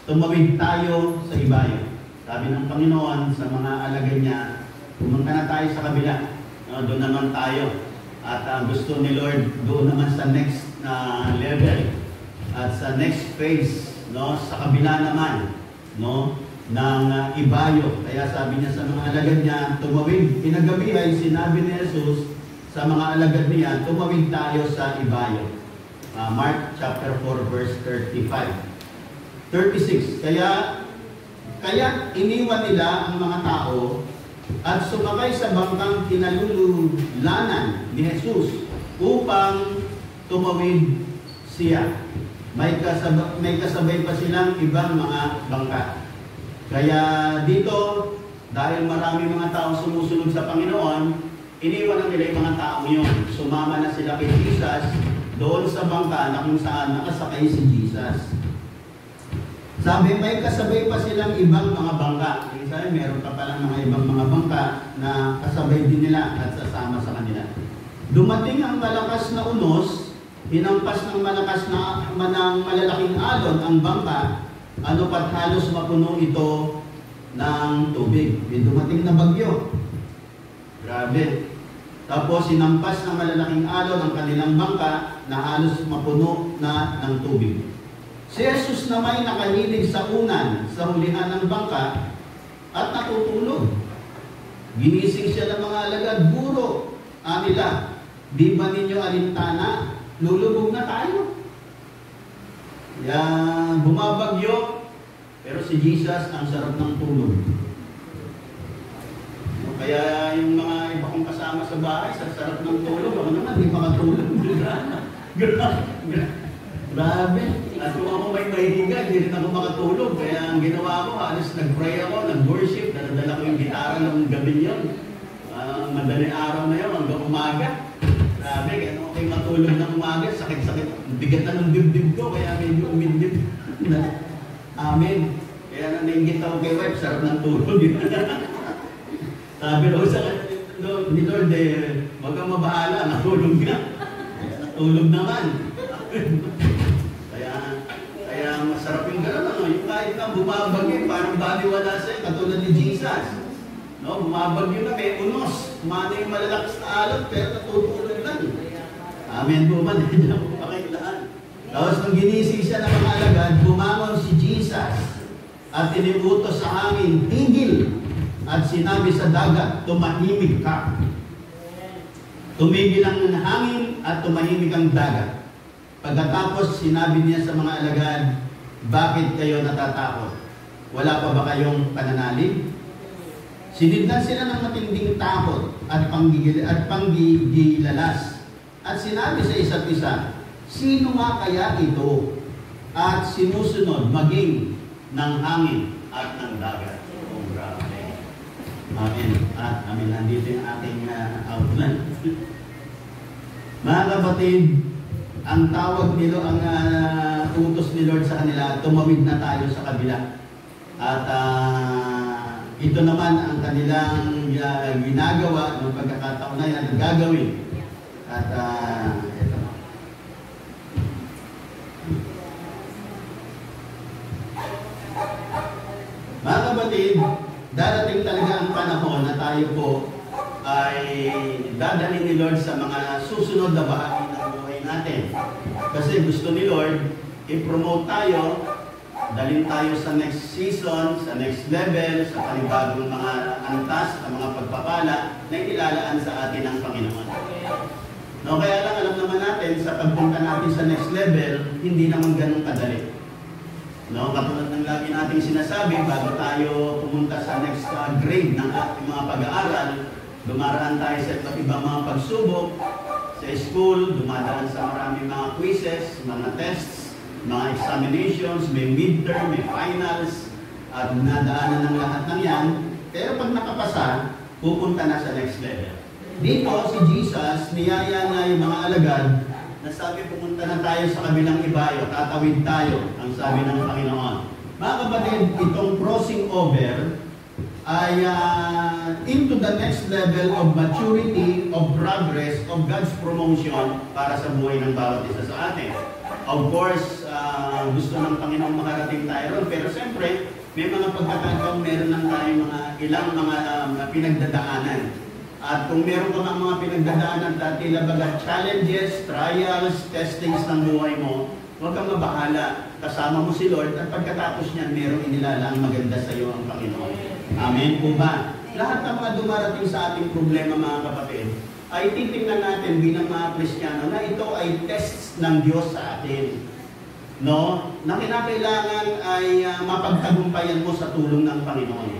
tumawid tayo sa ibayo. Sabi ng Panginoon sa mga alagad niya, pumunta na tayo sa kabila. No, doon naman tayo. At gusto ni Lord doon naman sa next level at sa next phase, no, sa kabila naman, no, ng ibayo. Kaya sabi niya sa mga alagad niya, tumawid. Pinagabi ay sinabi ni Jesus sa mga alagad niya, tumawid tayo sa ibayo. Mark chapter 4 verse 36. Kaya iniwan nila ang mga tao at sumakay sa bangkang kinalululanan ni Jesus upang tumawid siya. May kasabay pa silang ibang mga bangka. Kaya dito, dahil marami mga tao sumusunod sa Panginoon, iniwan na nila yung mga tao yun. Sumama na sila kay Jesus doon sa bangka na kung saan nakasakay si Jesus. Sabi, may kasabay pa silang ibang mga bangka. Sabi, meron pa palang mga ibang mga bangka na kasabay din nila at sasama sa kanila. Dumating ang malakas na unos, hinampas ng malakas na malalaking alon ang bangka, ano pat halos mapuno ito ng tubig. May dumating na bagyo. Grabe. Tapos hinampas ng malalaking alon ang kanilang bangka na halos mapuno na ng tubig. Si Jesus na may nakalilig sa unan, sa hulihan ng bangka, at natutulog. Ginising siya ng mga alagad, buro, nila, di ba ninyo alintana, lulubog na tayo. Yan, bumabagyo, pero si Jesus ang sarap ng tulog. Kaya yung mga iba kong kasama sa bahay, sa sarap ng tulog, ako naman, di makatulog. Grabe. At kung ako may mahihiga, hindi rin ako makatulog. Kaya ang ginawa ko, halos nag-pray ako, nag-worship, nadala ko yung gitara ng gabi yun. Madaling araw na yun, hanggang umaga. Grabe, kaya ako kayo matulog ng umaga, sakit-sakit. Bigat na ng dibdib ko, kaya medyo umindib. Amen. Kaya nainggit ako kay wife, sarap ng tulog. Sabi ko sa ni Lord, wag kang mabahala, natulog ka. Natulog naman. Kaya masarap yung gano'n, ano? Yung kahit na bumabagyo, parang baliwala sa'yo, katulad ni Jesus. No? Bumabagyo na, may unos. Umano yung malalakas na alot, pero natutulog lang. Amen po man, hindi na po pakailaan. Tapos nung ginising siya ng mga alagad, bumangon si Jesus at iniutos sa hangin, tigil, at sinabi sa dagat, tumahimik ka. Tumigil ang hangin at tumahimik ang dagat. Pagkatapos, sinabi niya sa mga alagad, bakit kayo natatakot? Wala pa ba kayong pananalig? Sinidlan sila ng matinding takot at panggigilalas. At sinabi sa isa't isa, sino nga kaya ito? At sinusunod maging ng hangin at ng dagat. Oh, grabe. Amen. At amen, nandito yung ating outline. Mga kapatid, ang tawag nilo, ang utos ni Lord sa kanila, tumawid na tayo sa kabila. At ito naman ang kanilang ginagawa ng pagkakataon na yan, gagawin. At ito. Mga kapatid, darating talaga ang panahon na tayo po ay dadalhin ni Lord sa mga susunod na bahagi ng buhay natin. Kasi gusto ni Lord, i-promote tayo, dalhin tayo sa next season, sa next level, sa panibagong mga antas, sa mga pagpapala na ilalaan sa atin ng Panginoon. No, kaya lang alam naman natin, sa pagpunta natin sa next level, hindi naman ganun kadali. No, katulad ng lagi nating sinasabi, bago tayo pumunta sa next grade ng ating mga pag-aaral, dumaraan tayo sa iba't ibang mga pagsubok sa school, dumadaan sa maraming mga quizzes, mga tests, mga examinations, may midterm, may finals, at nadaanan ng lahat ng yan. Pero pag nakapasa, pupunta na sa next level. Dito, si Jesus, niyaya na yung mga alagad na sabi, pumunta na tayo sa kabilang ibayo, tatawid tayo, ang sabi ng Panginoon. Mga kapatid, itong crossing over ay into the next level of maturity, of progress, of God's promotion para sa buhay ng bawat isa sa atin. Of course, gusto ng Panginoon makarating tayo ron. Pero siyempre, may mga pagkakataon, meron lang tayo ilang mga pinagdadaanan. At kung meron ka mga pinagdadaanan, tila baga challenges, trials, testings ng buhay mo, huwag kang mabahala. Kasama mo si Lord at pagkatapos niyan, merong inilalang maganda sa iyo ang Panginoon. Amen po ba? Lahat ng mga dumarating sa ating problema, mga kapatid, ay titingnan natin bilang mga Kristiyano na ito ay tests ng Diyos sa atin. No? Na kinakailangan ay mapagtagumpayan mo sa tulong ng Panginoon.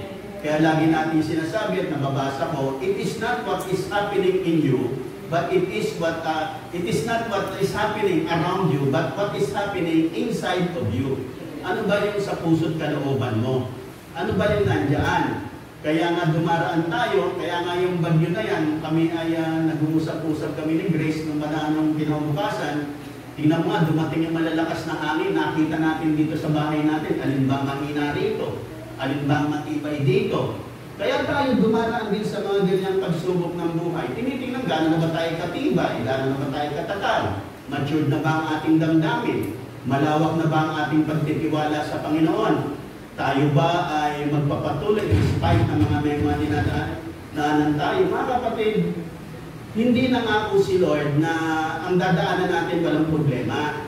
Kaya lagi natin sinasabi at nababasa ko, it is not what is happening in you, but it is not what is happening around you, but what is happening inside of you. Ano ba yung sa puso't kalooban mo? Ano ba yung nandyan? Kaya nga dumaraan tayo, kaya nga yung bagyo na yan, kami ay nag-uusap-usap kami ni Grace nung mananong kinabukasan. Tingnan mo nga, dumating yung malalakas na hangin, nakita natin dito sa bahay natin, alin ba ang mahina rito? Alin ba ang matibay dito? Kaya tayo dumaraan din sa mga ganyang pagsubok ng buhay. Tinitingnan, gano'n na ba tayo katibay? Gano'n na ba tayo katakal? Matured na ba ang ating damdamin? Malawak na ba ang ating pagtitiwala sa Panginoon? Tayo ba ay magpapatuloy despite ng mga may mga dinadaanan tayo? Mga kapatid, hindi nangako si Lord na ang dadaanan natin walang problema.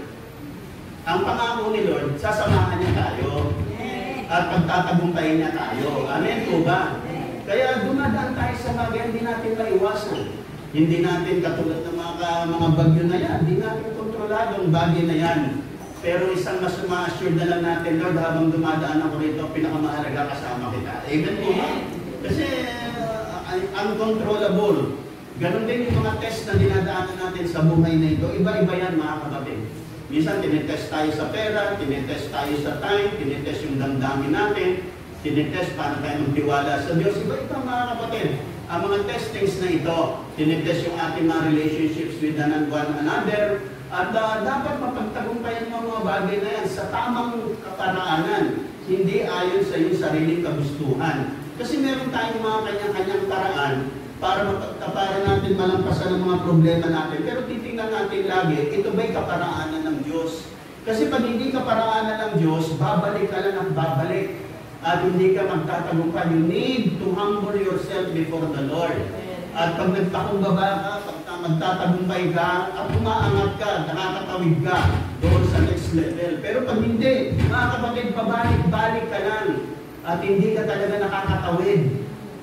Ang pangako ni Lord, sasamahan niya tayo at pagtatagumpayin niya tayo. Amen po ba? Kaya dumadaan tayo sa bagay, hindi natin maiwasan. Hindi natin katulad ng mga bagyo na yan, hindi natin kontrolado ang bagay na yan. Pero isang mas ma-assured na lang natin, Lord, habang dumadaan ako rito, pinakamahalaga kasama kita. Amen po ba? Kasi uncontrollable. Ganon din yung mga test na dinadaanan natin sa buhay na ito. Iba-iba yan, mga kapatid. Minsan, tinitest tayo sa pera, tinitest tayo sa time, tinitest yung damdamin natin, tinitest paano tayo magtiwala sa Diyos. Iba-iba, mga kapatid. Ang mga testings na ito, tinitest yung ating mga relationships with one another, at dapat mapagtagumpayan mo mga bagay na yan sa tamang kaparaanan, hindi ayon sa iyong sariling kagustuhan. Kasi meron tayong mga kanyang-kanyang paraan para natin malampasan ang mga problema natin. Pero titingnan natin lagi, ito ba'y kaparaanan ng Diyos? Kasi pag hindi kaparaanan ng Diyos, babalik ka lang ang babalik. At hindi ka magtatagumpay. You need to humble yourself before the Lord. At pag nagpakumbaba ka, pag magtatagumpay ka, at umaangat ka, nakakatawid ka doon sa next level. Pero pag hindi, mga kapatid, pabalik-balik ka lang at hindi ka talaga nakakatawid.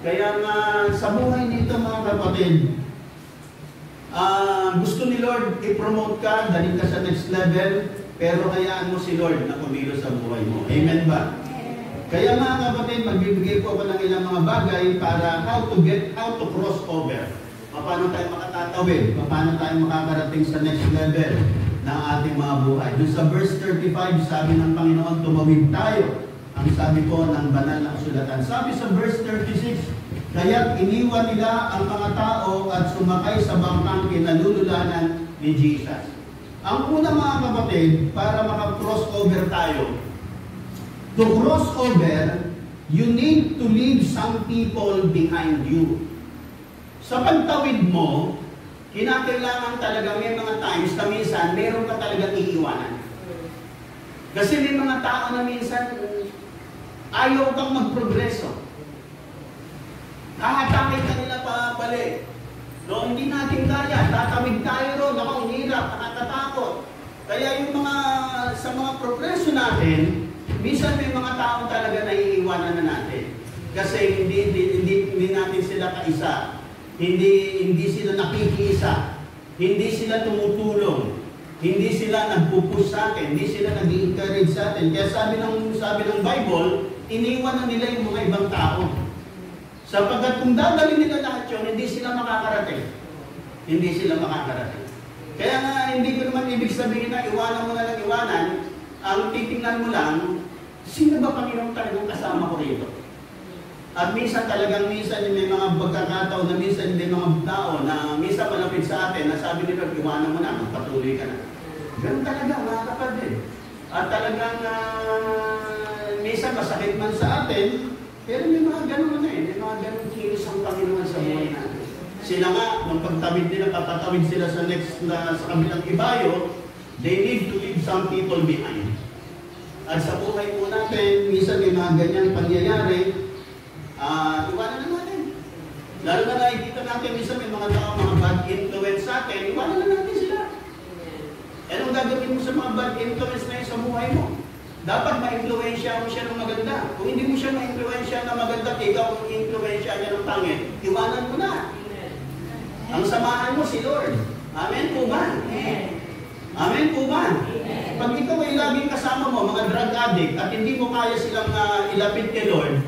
Kaya nga, sa buhay nito, mga kapatid, gusto ni Lord i-promote ka, dalhin ka sa next level, pero hayaan mo si Lord na kumilos sa buhay mo. Amen ba? Kaya mga kapatid, magbibigay po ako ng ilang mga bagay para how to cross over. Paano tayo makatatawid? Paano tayo makakarating sa next level ng ating mga buhay? Doon sa verse 35, sabi ng Panginoon, tumawid tayo. Ang sabi po ng banal na kasulatan. Sabi sa verse 36, kaya't iniwan nila ang mga tao at sumakay sa bangkang kinalululanan ni Jesus. Ang una mga kapatid, para maka-cross over tayo, to cross over, you need to leave some people behind you. Sa pagtawid mo, kinakailangan talaga may mga times na minsan, meron ka talagang iiwanan. Kasi may mga tao na minsan, ayaw kang magprogreso. Hahatake ka nila pabalik. No, hindi natin kaya. Tatawid tayo ron. Ako, ang hirap, nakakatakot. Kaya yung sa mga progreso natin, minsan may mga tao talaga na iiwanan na natin. Kasi hindi natin sila kaisa. Hindi sila nakikiisa. Hindi sila tumutulong. Hindi sila nagpupush sa atin. Hindi sila nag-encourage sa atin. Kaya sabi ng Bible, iniwan na nila yung mga ibang tao. Sapagkat kung dadalhin nila lahat yun, hindi sila makakarating. Hindi sila makakarating. Kaya nga, hindi ko naman ibig sabihin na iwanan mo na lang iwanan. Ang titingnan mo lang, sino ba Panginoon talagang kasama ko rito? At minsan may mga pagkakataon na minsan may mga tao na minsan malapit sa atin na sabi nila, iwanan mo na, magpatuloy ka na. Ganun talaga, mga kapatid. At talagang minsan masakit man sa atin, pero may mga ganun na may mga ganun kilos ang Panginoon sa buhay natin. Sila nga, nung pagtawid nila, patatawid sila sa kabilang ibayo, they need to leave some people behind. At sa buhay po natin, minsan may mga ganyang pangyayari, iwanan na natin. Lalo na nakikita natin, minsan may mga tao, mga bad influence sa atin, iwanan na natin sila. Anong gagawin mo sa mga bad influence na yun sa buhay mo? Dapat ma-influensya mo siya ng maganda. Kung hindi mo siya ma-influensya ng maganda, ikaw kung influensya niya ng pangit, iwanan mo na. Ang samahan mo si Lord. Amen po ba? Amen po ba? Pag ikaw ay laging kasama mo, mga drug addict, at hindi mo kaya silang ilapit kay Lord,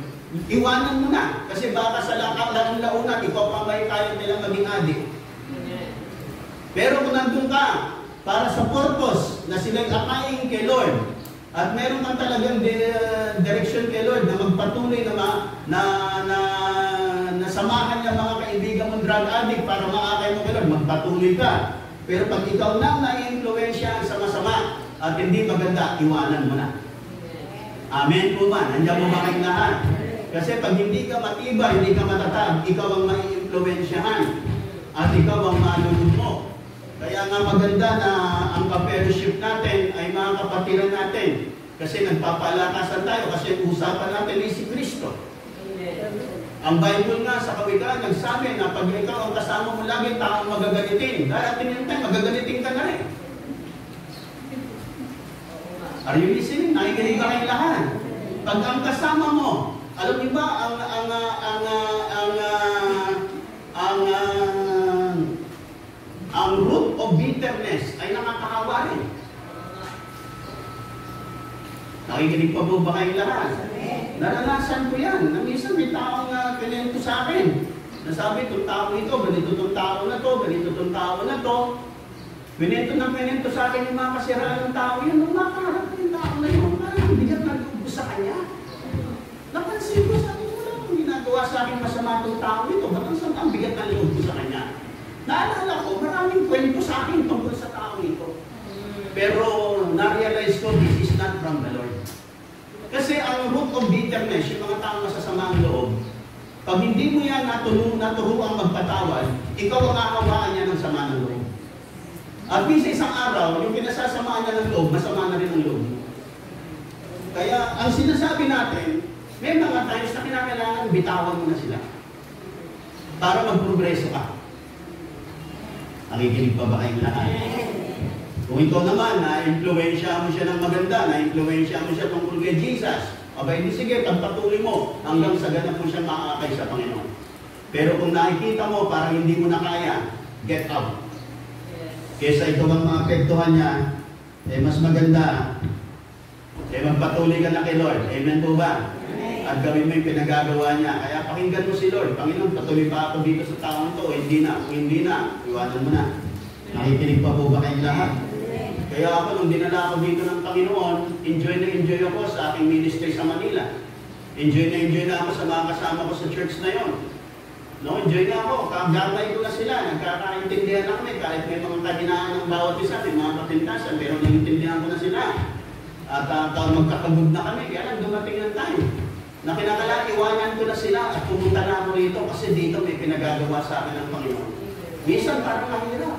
iwanan mo na. Kasi baka sa launat, ikaw pa may kaya nilang maging addict. Pero kung nandun ka, para sa purpose na sila'y applying kay Lord, at meron kang talagang direction kay Lord na magpatuloy na samahan niya mga kaibigan mong drug addict para maakay mo kay Lord, magpatuloy ka. Pero pag ikaw nang na-influensya sa masama at hindi maganda, iwanan mo na. Amen po ba? Nandiyan mo ba kayong lahat? Kasi pag hindi ka matibay, hindi ka matatag, ikaw ang mai-influensyahan at ikaw ang malulog mo. Kaya nga maganda na ang ka-fellowship natin ay mga kapatiran natin. Kasi nagpapalakasan tayo kasi usapan natin ay si Kristo. Ang Bible nga sa Kawikaan nagsabi na pag ikaw ang kasama mo lagi, taong magagalitin. Darating yung time, magagalitin ka na rin. Are you listening? Nakikinig ba kayong lahat? Pag ang kasama mo, alam niyo ba ang root of bitterness ay nakakahawa rin. Nakikinig pa po ba kayong lahat? Naranasan ko yan. Minsan may taong kinento sa akin. Nasabi, itong tao ito, ganito itong tao na to, ganito itong tao na to. Kinento sa akin yung mga kasiraan ng tao yun. Nung makaharap ko yung tao na yun, parang bigat na loob sa kanya. Napansin ko, sabi ko lang, kung ginagawa sa akin masama itong tao ito, bakit ang bigat na loob ko sa kanya? Naalala ko, maraming kwento sa akin tungkol sa tao ito. Pero na-realize ko, this is not from the Lord. Kasi ang root of bitterness, yung mga taong masasama ang loob, pag hindi mo yan naturuang magpatawad, ikaw ang ahawaan niya ng sama ng loob. At sa isang araw, yung pinasasamaan niya ng loob, masama na rin ang loob. Kaya ang sinasabi natin, may mga times na kinakailangan bitawan mo na sila para magprogreso ka. Nakikinig pa ba kayong lahat? Kung ikaw naman, na-influensya mo siya ng maganda, na-influensya mo siya tungkol kay Jesus, abay, sige, pagpatuloy mo hanggang sa ganap mo siya maakay sa Panginoon. Pero kung nakikita mo, parang hindi mo na kaya, get out. Kesa ito ang maapektuhan niya, mas maganda, magpatuloy ka na kay Lord. Amen po ba? At gawin mo yung pinagagawa niya. Kaya pakinggan mo si Lord. Panginoon, patuloy pa ako dito sa taong ito. Hindi na. Kung hindi na, iwanan mo na. Nakikinig pa po ba kayong lahat? Kaya ako, nung dinala ako dito ng Panginoon, enjoy na enjoy ako sa aking ministry sa Manila. Enjoy na ako sa mga kasama ko sa church na yon. No, enjoy na ako. Kagamay ko na sila. Nagkakaintindihan na kami. Kahit may mga kahinaan ng bawat isa, may mga kapintasan, pero naiintindihan ko na sila. At magkakagod na kami. Kaya lang dumating ng time na kinakala, iwanan ko na sila at pumunta na ako rito kasi dito may pinagagawa sa akin ng Panginoon. Minsan parang mahirap.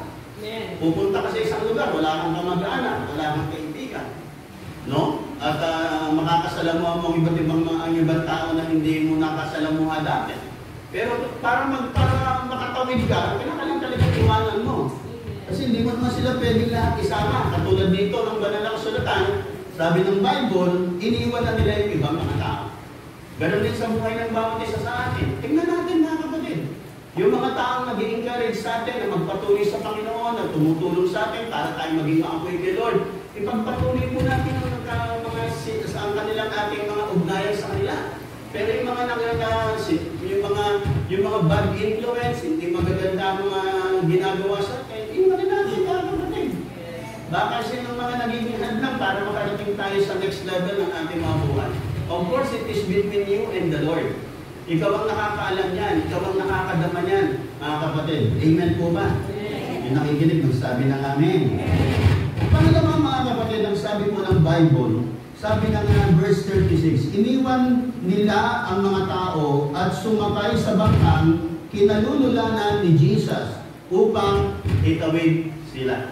Pupunta ka sa isang lugar, wala kang kamag-anak, wala kang kaibigan. No? At makakasalamuha mo ang iba't ibang tao na hindi mo nakasalamuha dati. Pero para makatawid ka, kinakalang talagang iwanan mo. Kasi hindi mo naman sila pwedeng lahat isama. Katulad dito ng banal na kasulatan, sabi ng Bible, iniiwan na nila yung ibang mga tao. Ganon din sa buhay ng bawat isa sa atin. Tingnan natin mga kapatid. Yung mga taong nag-i-encourage sa atin na magpatuloy sa Panginoon, na tumutulong sa atin para tayo maging maapoy kay Lord, ipagpatuloy po natin ang kanilang ating mga ugnayan sa kanila. Pero yung mga yung mga bad influence, hindi magaganda mga ginagawa sa atin, iwan na natin mga kapatid. Baka silang mga nagiging hadlang para makarating tayo sa next level ng ating mga buhay. Of course, it is between you and the Lord. Ikaw ang nakakaalam yan. Ikaw ang nakakadama yan, mga kapatid. Amen po ba? Yung nakikinig, magsabi ng amen. Pangalawa mga kapatid, ang sabi po ng Bible, sabi ng verse 36, iniwan nila ang mga tao at sumakay sa bangkang kinalululanan ni Jesus upang itawid sila.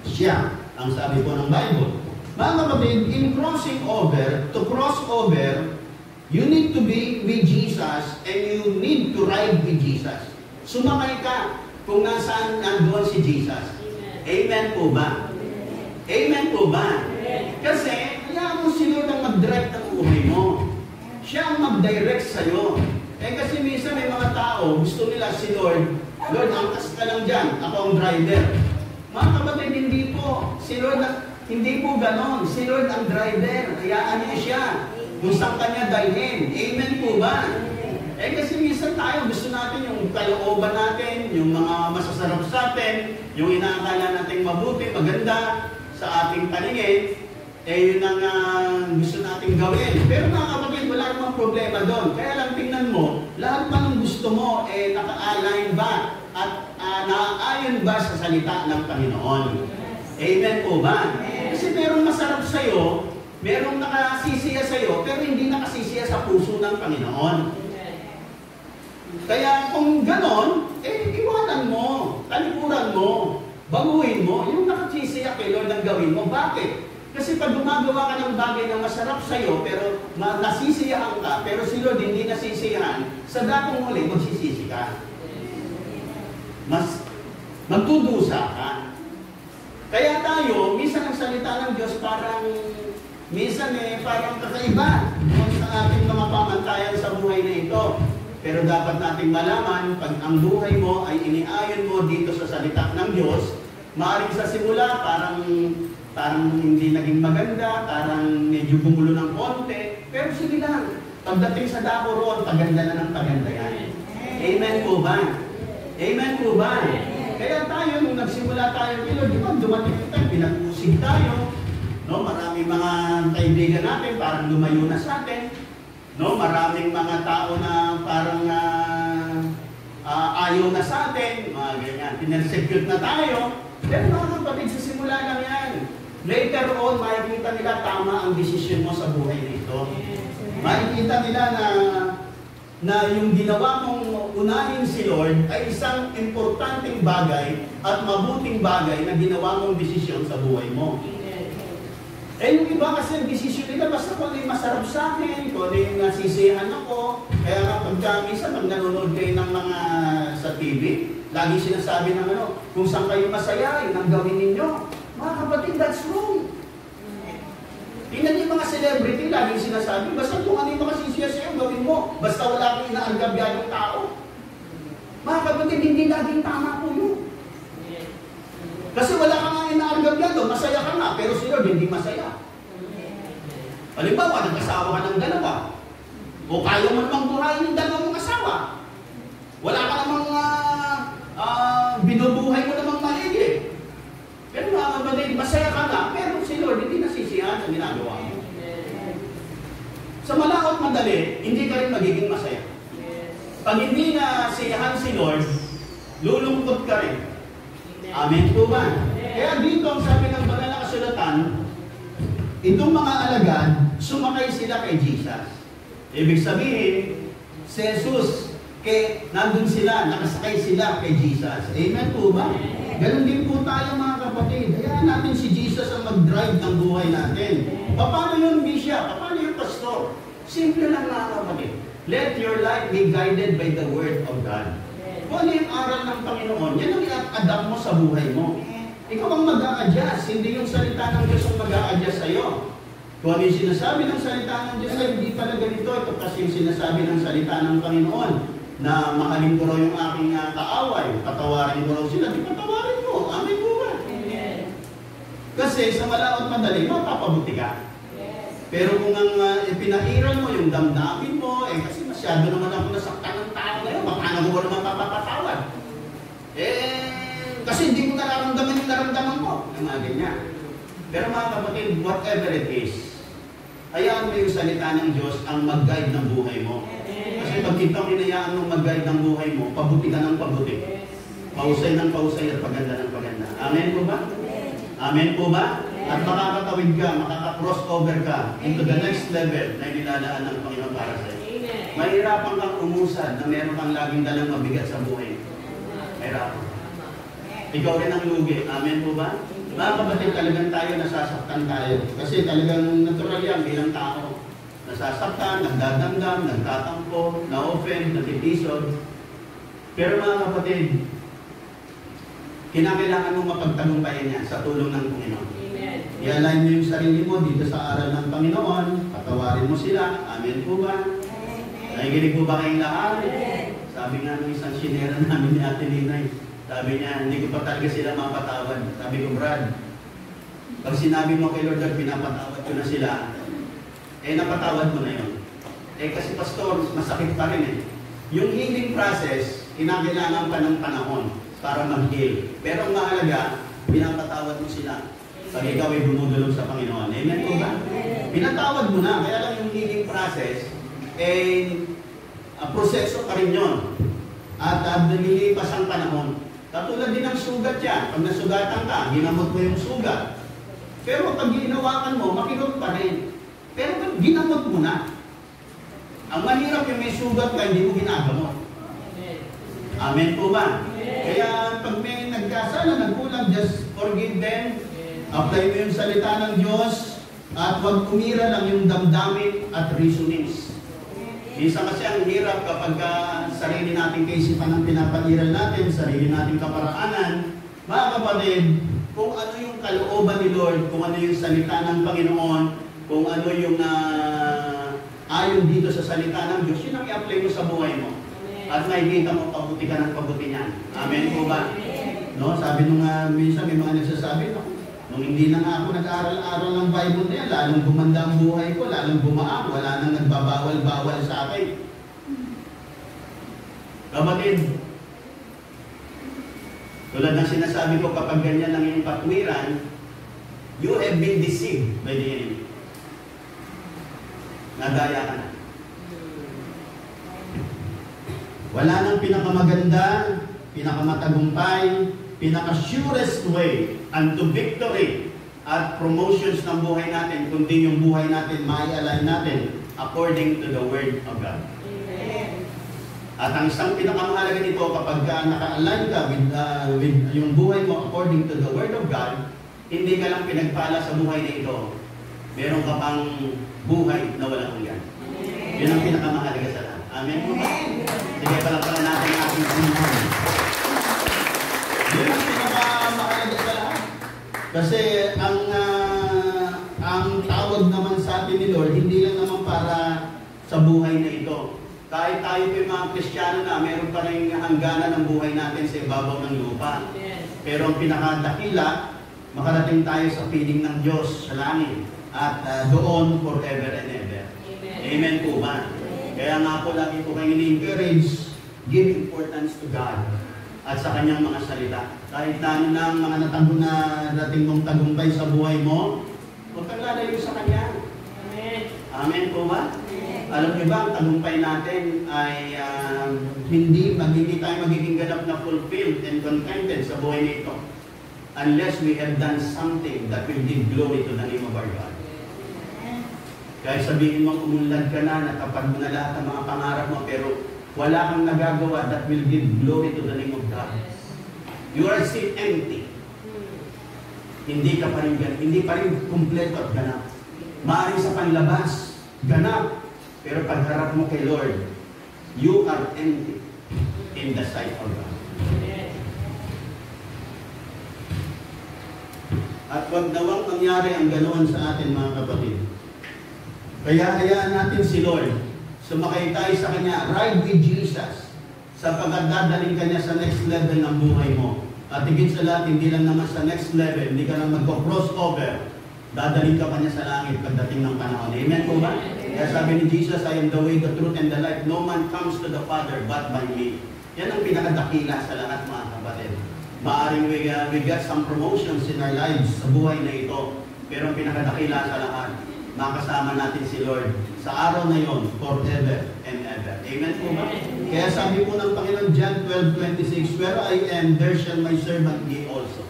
Siya ang sabi po ng Bible. Mga kapatid, in crossing over, to cross over, you need to be with Jesus and you need to ride with Jesus. Sumakay ka kung nasaan nandoon si Jesus. Amen po ba? Amen po ba? Kasi, hayaan mo si Lord ang mag-direct ng buhay mo. Siya ang mag-direct sa'yo. Kasi minsan may mga tao, gusto nila si Lord, Lord, angkas ka lang dyan, ako ang driver. Mga kapatid, hindi po. Si Lord, hindi po ganon. Si Lord ang driver. Hayaan niya siya. Kung saan kanya dalhin. Amen po ba? Kasi minsan tayo, gusto natin yung kalooban natin, yung mga masasarap sa atin, yung inaakala natin mabuti, maganda sa ating paningin, yun ang gusto natin gawin. Pero mga kapatid, wala namang problema doon. Kaya lang tingnan mo, lahat pa ng gusto mo, naka-align ba? At naaayon ba sa salita ng Panginoon? Amen po ba? Kasi merong masarap sa'yo, merong nakasisiya sa'yo, pero hindi nakasisiya sa puso ng Panginoon. Kaya kung ganon, iwanan mo, talikuran mo, baguhin mo, yung nakasisiya kay Lord ang gawin mo. Bakit? Kasi pag gumagawa ka ng bagay na masarap sa'yo, pero nasisiyahan ka, pero si Lord hindi nasisiyahan, sa dakong huli, magsisisi ka. Magtudusa ka. Kaya tayo, minsan ang salita ng Diyos parang, minsan parang kakaiba sa ating mga pamantayan sa buhay na ito. Pero dapat nating malaman, pag ang buhay mo ay iniayon mo dito sa salita ng Diyos, maaaring sa simula parang hindi naging maganda, parang medyo bumulo ng konti, pero sige lang, pagdating sa dako roon, paganda na ng paganda yan. Amen po ba? Amen po ba? Kaya tayo, nung nagsimula tayo, di ba, dumating tayo, pinag-usig tayo, no? Maraming mga kaibigan natin, parang lumayo na sa atin, no? Maraming mga tao na parang ayaw na sa atin, mga ganyan, pinersecute na tayo, pero mga kapatid, sa simula lang yan. Later on, makikita nila tama ang desisyon mo sa buhay nito. Makikita nila na yung ginawa mong unahin si Lord ay isang importanteng bagay at mabuting bagay na ginawa mong desisyon sa buhay mo. Yung iba kasi ang desisyon nila, basta kung ano yung masarap sa akin, kung ano yung nasisiyahan ako. Kaya nga pagka minsan, pag nanonood kayo ng mga sa TV, lagi sinasabi ng kung saan kayo masaya, yun ang gawin ninyo. Mga kapatid, that's wrong. Tingnan yung mga celebrity, laging sinasabi, basta kung ano yung makasisiya sa'yo, gawin mo. Basta wala kang inaanggabyan ng tao. Mga kapatid, hindi laging tama po yun. Kasi wala kang inaanggabyan doon, masaya ka nga, pero si Lord hindi masaya. Halimbawa, nag-asawa ka ng dalawa. O kaya mo namang buhayin yung dalawang mong asawa. Wala ka namang binubuhay mo namang maigi. Pero mga kapatid, masaya ka nga, pero si Lord hindi nasisiyahan sa ginagawa mo. Sa malaot madali, hindi ka rin magiging masaya. Pag hindi nasiyahan si Lord, lulungkot ka rin. Amen po ba? Kaya dito, ang sabi ng banal na kasulatan, itong mga alagad, sumakay sila kay Jesus. Ibig sabihin, si Jesus, nandun sila, nakasakay sila kay Jesus. Amen po ba? Ganon din po tayo mga kapatid. Hayaan natin si Jesus ang mag-drive ng buhay natin. Paano yung bisya? Paano yung pastor? Simple lang mga kapatid. Let your life be guided by the Word of God. Kung ano yung aral ng Panginoon, yan ang i-adapt mo sa buhay mo. Ikaw ang mag-a-adjust, hindi yung salita ng Diyos ang mag-a-adjust sa'yo. Kung ano yung sinasabi ng salita ng Diyos, ay hindi pala ganito. Ito kasi yung sinasabi ng salita ng Panginoon, na mahalin ko raw yung aking kaaway, patawarin ko raw sila, di patawarin mo. Amen po ba? Kasi sa malaot madali, mapapabuti ka. Pero kung ang pinairal mo, yung damdamin mo, kasi masyado naman ako nasaktan ng tao na yun, paano ko naman papapatawad? Kasi hindi mo nararamdaman yung naramdaman ko. Ang mga ganyan. Pero mga kapatid, whatever it is, hayaan mo yung salita ng Diyos ang mag-guide ng buhay mo. Kasi pag kitang hinayaan mong mag-guide ng buhay mo, pabuti ka ng pabuti. Pausay ng pausay at paganda ng paganda. Amen po ba? Amen po ba? At makakatawid ka, makaka-crossover ka into the next level na inilalaan ng Panginoon para sa iyo. Mahirapan kang umusad na meron kang laging dalang mabigat sa buhay. Mahirapan. Ikaw rin ang lugi. Amen po ba? Mga kapatid, talagang tayo nasasaktan tayo. Kasi talagang natural yan bilang tao. Nasasaktan, nagdadamdam, nagtatampo, na-offend, natitisod. Pero mga kapatid, kinakailangan mong mapagtagumpayan yan sa tulong ng Panginoon. Amen. I-align mo yung sarili mo dito sa aral ng Panginoon. Patawarin mo sila. Amen po ba? Nakikinig po ba kayong lahat? Sabi nga ng isang sinera namin ni Ate Linay, sabi niya, hindi ko pa talaga sila mapatawad. Sabi ko, Brad, pag sinabi mo kay Lord, pinapatawad ko na sila, napatawad mo na yun. Kasi pastor, masakit pa rin eh. Yung healing process, kinakailangan pa ng panahon para mag-heal. Pero ang mahalaga, pinapatawad mo sila. Pag ikaw ay dumudulog sa Panginoon. Amen po ba? Pinatawad mo na. Kaya lang yung healing process, proseso pa rin yun. At nililipas ang panahon. Katulad din ng sugat yan. Pag nasugatan ka, ginamot mo yung sugat. Pero pag ginawakan mo, makilot pa rin. Pero pag ginamot mo na, ang mahirap yung may sugat ka, hindi mo ginagamot. Amen po ba? Kaya pag may nagkasala, nagkulang, just forgive them. Apply mo yung salita ng Diyos. At huwag umira lang yung damdamin at reasonings. Isa kasi ang hirap kapag sarili nating kaisipan ang pinapag-iral natin, sarili nating kaparaanan. Mga kapatid, kung ano yung kalooban ni Lord, kung ano yung salita ng Panginoon, kung ano yung ayon dito sa salita ng Diyos, yun ang i-apply mo sa buhay mo. At makikita mo, pabuti ka ng pabuti niyan. Amen po ba? No? Sabi nung minsan may mga nagsasabi, no? Nung hindi na nga ako nag-aaral-aral ng Bible na yan, lalong gumanda ang buhay ko, lalong bumaang, wala nang nagbabawal-bawal sa akin. Kapatid, tulad ng sinasabi ko, kapag ganyan lang yung patwiran, you have been deceived by the enemy. Nadaya ka na. Wala nang pinakamaganda, pinakamatagumpay, pinaka-surest way unto victory at promotions ng buhay natin, kundi yung buhay natin, mai-align natin according to the Word of God. Amen. At ang isang pinakamahalaga nito, kapag naka-align ka with yung buhay mo according to the Word of God, hindi ka lang pinagpala sa buhay na ito. Meron ka pang buhay na walang hanggan. Yun ang pinakamahalaga sa lahat. Amen? Sige, pala natin ang ating Panginoon. Yun ang pinakamahalaga sa lahat. Kasi ang tawag naman sa atin ni Lord, hindi lang naman para sa buhay na ito. Kahit tayo po mga Kristiyano na, meron pa rin hangganan ng buhay natin sa ibabaw ng lupa. Pero ang pinakadakila, makarating tayo sa piling ng Diyos sa langit. At doon forever and ever. Amen po ba? Kaya nga po lagi po kayo ni-encourage, give importance to God at sa kanyang mga salita. Kahit na ano na mga narating mong tagumpay sa buhay mo, huwag kang lalayo sa kanya. Amen. Amen po ba? Alam niyo ba, ang tagumpay natin ay hindi tayo magiging ganap na fulfilled and contented sa buhay nito unless we have done something that will give glory to the name of our God. Kaya sabihin mo, umunlad ka na, natapad mo na lahat ng mga pangarap mo, pero wala kang nagagawa that will give glory to the name of God. You are still empty. Hindi ka pa rin ganap. Hindi pa rin kumpleto at ganap. Maaaring sa panlabas, ganap. Pero pagharap mo kay Lord, you are empty in the sight of God. At wag nawang mangyari ang ganoon sa atin, mga kapatid. Kaya hayaan natin si Lord. Sumakay tayo sa Kanya. Ride with Jesus. Sapagkat dadalhin ka niya sa next level ng buhay mo. At higit sa lahat, hindi lang naman sa next level, hindi ka lang mag-cross over. Dadalhin ka pa niya sa langit pagdating ng panahon. Amen po ba? Kaya sabi ni Jesus, I am the way, the truth, and the life. No man comes to the Father but by me. Yan ang pinakadakila sa lahat, mga kapatid. Maaring we got some promotions in our lives sa buhay na ito. Pero ang pinakadakila sa lahat, makasama natin si Lord sa araw na yon, forever and ever. Amen po ba? Kaya sabi po ng Panginoon, John 12:26, where I am, there shall my servant be also.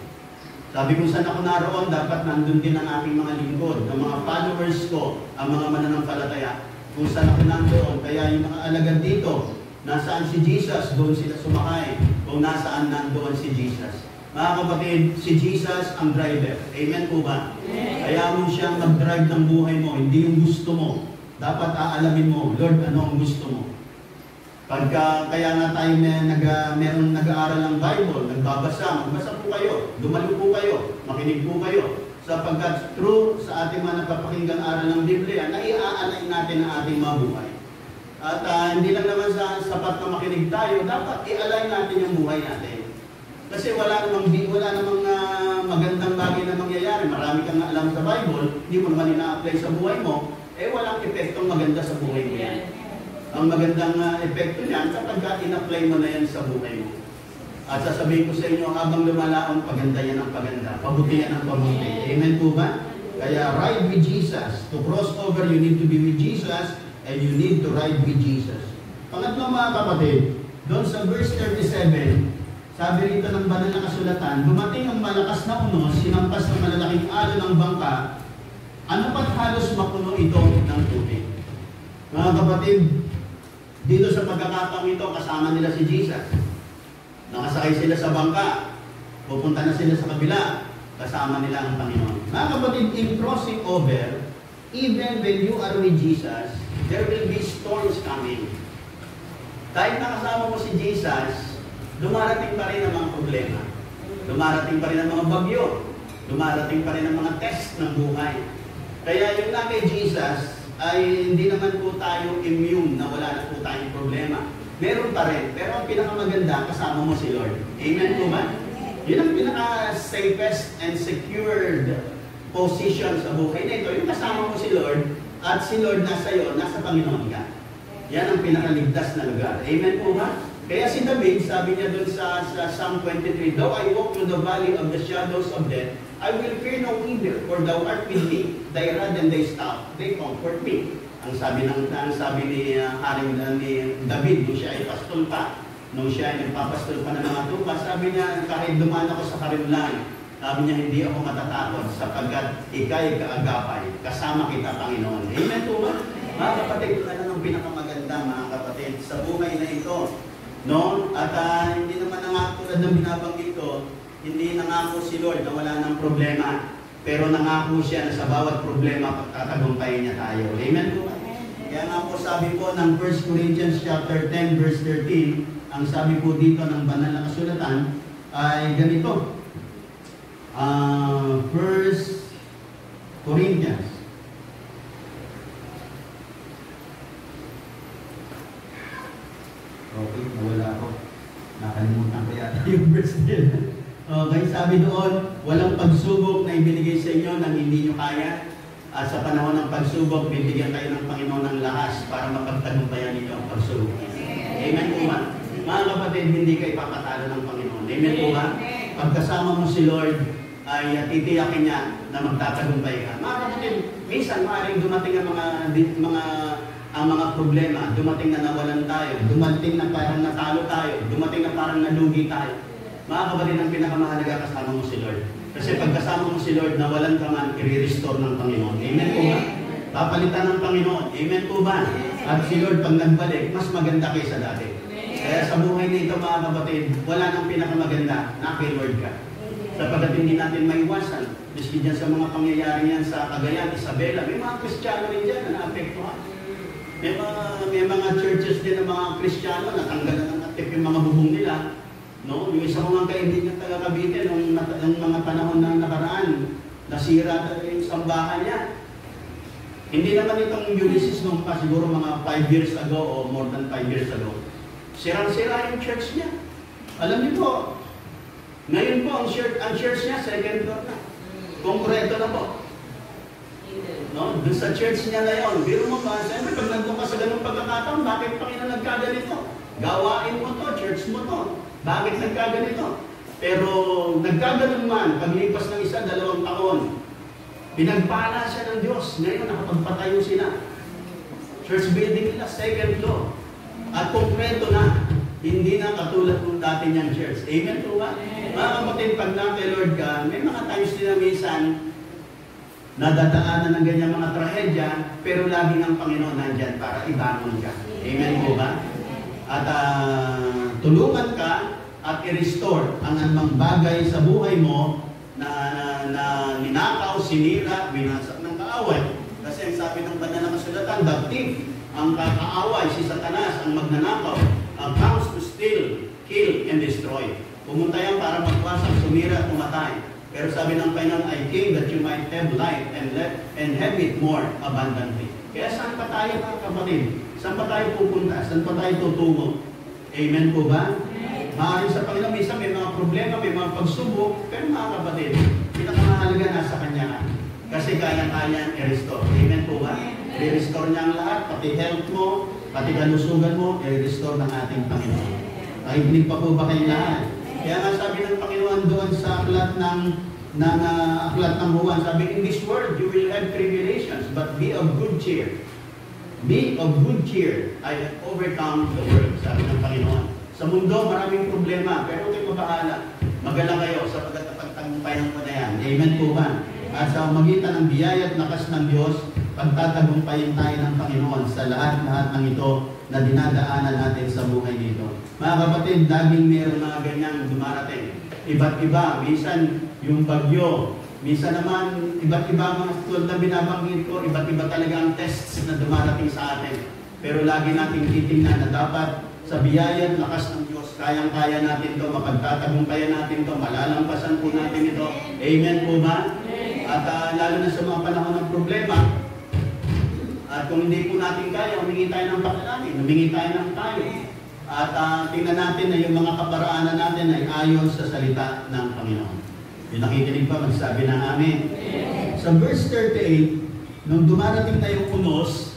Sabi ko saan ako naroon, dapat nandun din ang aking mga lingkod, ang mga followers ko, ang mga mananampalataya. Kung saan ako nandoon, kaya yung mga alagad dito, nasaan si Jesus, doon sila sumakay. Kung nasaan nandoon si Jesus. Mga kapatid, si Jesus ang driver. Amen po ba? Kaya mo siyang mag-drive ng buhay mo, hindi yung gusto mo. Dapat aalamin mo, Lord, ano ang gusto mo? Kaya nga tayo meron nag-aaral ng Bible, nagbabasa, magbasa po kayo, dumalo po kayo, makinig po kayo. Sapagkat true sa ating mga napapakinggang aral ng Biblia, naiaalay natin ang ating mga buhay. At hindi lang naman sapat na makinig tayo, dapat i-align natin yung buhay natin. Kasi wala namang magandang bagay na mangyayari. Marami kang alam sa Bible, hindi mo naman ina-apply sa buhay mo, walang epektong maganda sa buhay mo yan. Ang magandang epekto niyan kapag in-apply mo na yan sa buhay mo. At sasabihin ko sa inyo, habang lumalaon, paganda yan ang paganda. Pabuti yan ang pabuti. Amen po ba? Kaya ride with Jesus. To cross over, you need to be with Jesus and you need to ride with Jesus. Pangatlo mga kapatid, doon sa verse 37, sabi rito ng banal na kasulatan, dumating ang malakas na unos, sinampas ng malalaking alon ng bangka, ano pat halos mapuno ito ng tubig. Mga kapatid, dito sa pagkakataong ito, kasama nila si Jesus. Nakasakay sila sa bangka, pupunta na sila sa kabila, kasama nila ang Panginoon. Mga kapatid, in crossing over, even when you are with Jesus, there will be storms coming. Kahit nakasama mo si Jesus, dumarating pa rin ang mga problema. Dumarating pa rin ang mga bagyo. Dumarating pa rin ang mga test ng buhay. Kaya yung na kay Jesus ay hindi naman po tayo immune na wala na po tayong problema. Meron pa rin. Pero ang pinakamaganda, kasama mo si Lord. Amen po ba? Yun ang pinaka-safest and secured position sa buhay na ito. Yung kasama mo si Lord at si Lord nasa iyo, nasa Panginoon ka. Yan ang pinakaligtas na lugar. Amen po ba? Kaya si David, sabi niya dun sa Psalm 23, though I walk through the valley of the shadows of death, I will fear no evil, for thou art with me, thy rod and thy staff, they comfort me. Ang sabi ni David, nung siya ay pastol pa, nung siya ay nagpapastol pa ng mga tupa, sabi niya, kahit dumaan ako sa karimlan, sabi niya, hindi ako matatakot, sapagkat ika'y kaagapay, kasama kita, Panginoon. Amen po ba? Mga kapatid, ano ang pinakamaganda, mga kapatid, sa buhay na ito, no? At hindi naman nangako tulad ng binabanggit ko, hindi nangako si Lord na wala ng problema. Pero nangako siya na sa bawat problema pagtatagumpayin niya tayo. Amen po ba? Kaya nga po sabi po ng 1 Corinthians chapter 10 verse 13, ang sabi po dito ng banal na kasulatan ay ganito. 1 Corinthians okay, nawala ako. Nakalimutan ko yata yung verse din. Okay, sabi doon, walang pagsubok na ibinigay sa inyo nang hindi nyo kaya. At sa panahon ng pagsubok, bibigyan kayo ng Panginoon ng lakas para mapagtagumpayan ninyo ang pagsubok. Amen po ba? Mga kapatid, hindi kayo papatalo ng Panginoon. Amen po ba? Pagkasama mo si Lord, ay titiyakin niya na magtatagumpay ka. Mga kapatid, minsan maaaring dumating ang mga problema, dumating na nawalan tayo, dumating na parang natalo tayo, dumating na parang nalugi tayo. Mga kapatid, ang pinakamahalaga kasama mo si Lord. Kasi pag kasama mo si Lord, nawalan ka man, i-restore ng Panginoon. Amen po ba? Papalitan ng Panginoon. Amen po ba? At si Lord, pag nagbalik, mas maganda kaysa dati. Kaya sa buhay nito, mga kapatid, wala nang pinakamaganda na kay Lord ka. Sapagkat hindi natin maiwasan. Miski dyan sa mga pangyayari yan sa Cagayan, Isabela, may mga Kristiyano rin dyan na naapektuhan. May mga churches din ng mga Kristiyano na tanggalan ng atip yung mga bubong nila. No? Yung isang mga kaibigan taga Cavite nung mga panahon na nakaraan, nasira talaga yung sambahan niya. Hindi naman itong Ulysses nung pa siguro mga 5 years ago o more than 5 years ago. Sirang-sira yung church niya. Alam niyo po, ngayon po ang church niya, second floor na. Konkreto na po. No? Doon sa church niya ngayon, biro mo ba, siyempre pag nandun ka sa ganung pagkakataon, bakit Panginoon nagkaganito? Gawain mo to, church mo to. Bakit nagkaganito? Pero nagkaganon man, paglipas ng 1-2 taon, pinagpala siya ng Diyos. Ngayon, nakapagpatayo sila. Church building nila, second floor. At konkreto na, hindi na katulad ng dati niyang church. Amen po ba? Mga kapatid, pag na-kay Lord ka, may mga times din na minsan, nadadaanan ng ganyang mga trahedya, pero lagi ng Panginoon nandyan para ibangon ka. Amen po ba? At tulungan ka at at i-restore ang anumang bagay sa buhay mo na ninakaw, sinira, winasak ng kaaway. Kasi ang sabi ng banal na kasulatan, the thief, ang kakaaway, si Satanas, ang magnanakaw, comes to steal, kill, and destroy. Pumunta yan para magwasak, sumira, tumatay. Pero sabi ng Panginoon, I came that you might have life and have it more abundantly. Kaya saan pa tayo mga kapatid? Saan pa tayo pupunta? Saan pa tayo tutungo? Amen po ba? Maaaring sa Panginoon, minsan may mga problema, may mga pagsubok, pero mga kapatid, pinakamahalaga nasa Kanya. Kasi kaya-kaya i-restore. Amen po ba? I-restore niya ang lahat, pati health mo, pati kalusugan mo, i-restore ng ating Panginoon. Nakikinig pa po ba kayo lahat? Kaya nga sabi ng Panginoon doon sa aklat ng Juan, sabi, in this world you will have tribulations, but be of good cheer. Be of good cheer. I have overcome the world, sabi ng Panginoon. Sa mundo, maraming problema, pero huwag kayo mabahala. Magalang kayo sa pagtatagumpay ng panayan. Amen po ba? At sa magitan ng biyaya at lakas ng Diyos, pagtatagumpayin tayo ng Panginoon sa lahat-lahat ng ito na dinadaanan natin sa buhay dito. Mga kapatid, laging mayroong mga ganyang dumarating. Iba't iba, minsan yung bagyo, minsan naman iba't iba mga tulad na binabanggit ko, iba't iba talaga ang tests na dumarating sa atin. Pero lagi nating titingnan na dapat sa biyaya at lakas ng Diyos, kayang-kaya natin ito, mapagtatagumpayan natin ito, malalampasan po natin ito. Amen po ba? At lalo na sa mga panahon ng problema, at kung hindi po natin kaya, humingi tayo ng panalangin, humingi tayo ng tayo. At tingnan natin na yung mga kaparaanan natin ay ayon sa salita ng Panginoon. Yung nakikinig pa, magsabi ng amen. Sa verse 38, nung dumarating na yung unos,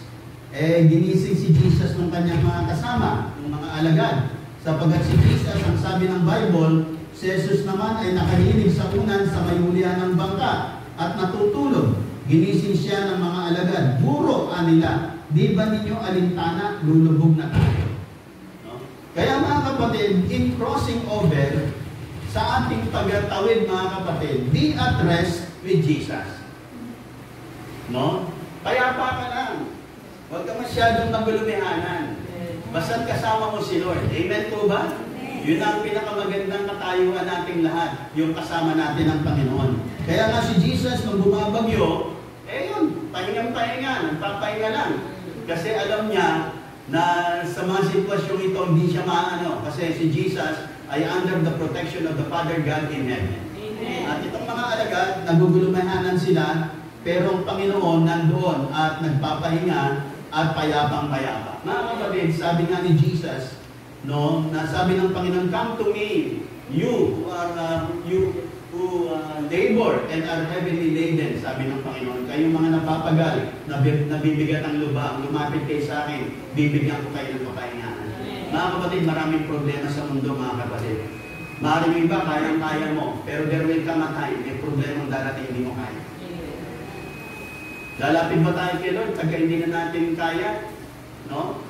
ginising si Jesus ng kanyang mga kasama, ng mga alagad. Sapagkat si Jesus, ang sabi ng Bible, si Jesus naman ay nakahilig sa unan sa mayulian ng bangka at natutulog. Ginising siya ng mga alagad. Buro nila, di ba ninyo alintana, lulubog na tayo? No? Kaya mga kapatid, in crossing over, sa ating pagtawid mga kapatid, be at rest with Jesus. No? Kaya pa ka lang. Huwag ka masyadong magulumihanan. Basta't kasama mo si Lord. Amen po ba? Yun ang pinakamagandang katayuan nating lahat, yung kasama natin ang Panginoon. Kaya nga si Jesus, nung bumabagyo, yun, pahingang-pahinga, nagpapahinga lang. Kasi alam niya na sa mga sitwasyong ito, hindi siya maano. Kasi si Jesus ay under the protection of the Father God in heaven. Amen. At itong mga alagad, nagugulumahanan sila, pero ang Panginoon nandoon at nagpapahinga at payapang-payapa. Mga kapatid, sabi nga ni Jesus, no, na sabi ng Panginoon, come to me, you who labor and are heavily laden, sabi ng Panginoon, kayong mga napapagal, nabibigat ang lubang, lumapit kayo sa akin, bibigyan ko kayo ng kapahingaan. Mga kapatid, maraming problema sa mundo, mga kapatid. Maraming iba, kayang-kaya mo, pero there will come a time, may problema darating, hindi mo kaya. Lalapit ba tayo kay Lord pagka hindi na natin kaya? No?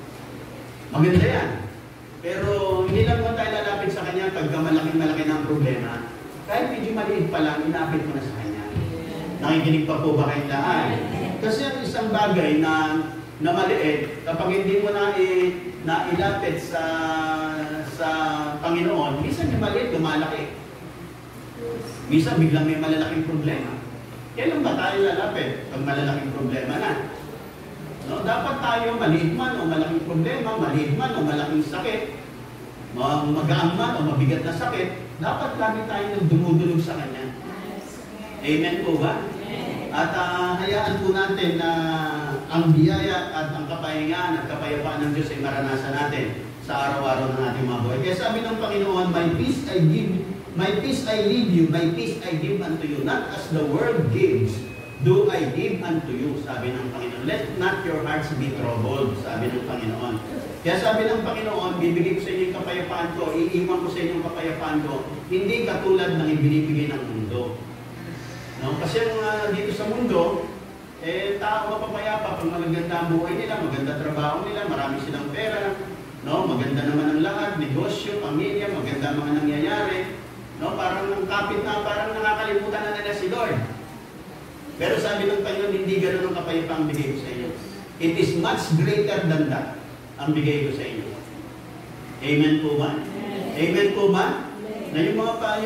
Maganda yan. Pero hindi lang mo tayo lalapit sa Kanya pagka malaking-malaki ng problema. Kahit medyo maliit pa lang, inapit mo na sa Kanya. Nakikinig pa po ba kayo lahat? Kasi ang isang bagay na maliit, kapag hindi mo na ilapit sa Panginoon, minsan yung maliit, lumalaki. Minsan biglang may malalaking problema. Kailan ba tayo lalapit pag malalaking problema na? No, dapat tayo maliit man o malaking problema, maliit man o malaking sakit, magaan man o mabigat na sakit, dapat lagi tayo dumudulog sa Kanya. Amen po ba? At hayaan po natin na ang biyaya at ang kapahingaan at kapayapaan ng Diyos ay maranasan natin sa araw-araw ng ating mga buhay. Kaya sabi ng Panginoon, my peace I leave you, my peace I give unto you. Not as the world gives, do I give unto you, sabi ng Panginoon. Let not your hearts be troubled, sabi ng Panginoon. Kaya sabi ng Panginoon, bibigay ko sa inyo yung kapayapaan ko, iiwan ko sa inyo yung kapayapaan ko, hindi katulad ng ibinibigay ng mundo. No? Kasi dito sa mundo, tao mapapayapa pag maganda ang buhay nila, maganda trabaho nila, marami silang pera, no? Maganda naman ang lahat, negosyo, pamilya, maganda ang mga nangyayari. No, parang ang kapit na, parang nakakalimutan na nila si Lord. Pero sabi ng Panginoon, hindi ganoon ang kapayapang bigay ko sa inyo. It is much greater than that ang bigay ko sa inyo. Amen po ba? Amen po ba? Na yung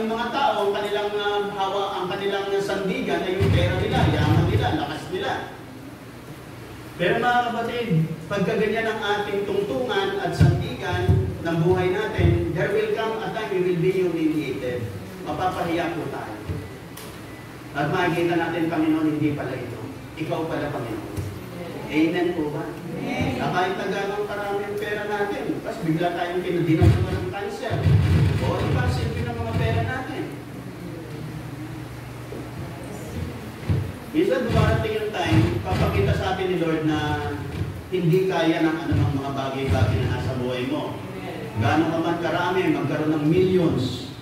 mga tao, ang kanilang ang kanilang sandigan ay yung pera nila, yaman nila, lakas nila. Pero mga kapatid, pagka ganyan ang ating tungtungan at sandigan ng buhay natin, there will come a time we will be humiliated. Mapapahiya po tayo. At makikita natin, Panginoon, hindi pala ito. Ikaw pala, Panginoon. Amen po ba? Na kahit na gano'ng karami ang pera natin, tapos bigla tayong kinadinasungan ng cancer. O iba, silbi ng mga pera natin. Minsan dumarating yung time, papakita sa atin ni Lord na hindi kaya ng anumang mga bagay-bagay na nasa buhay mo. Gano'n ka man karami, magkaroon ng millions.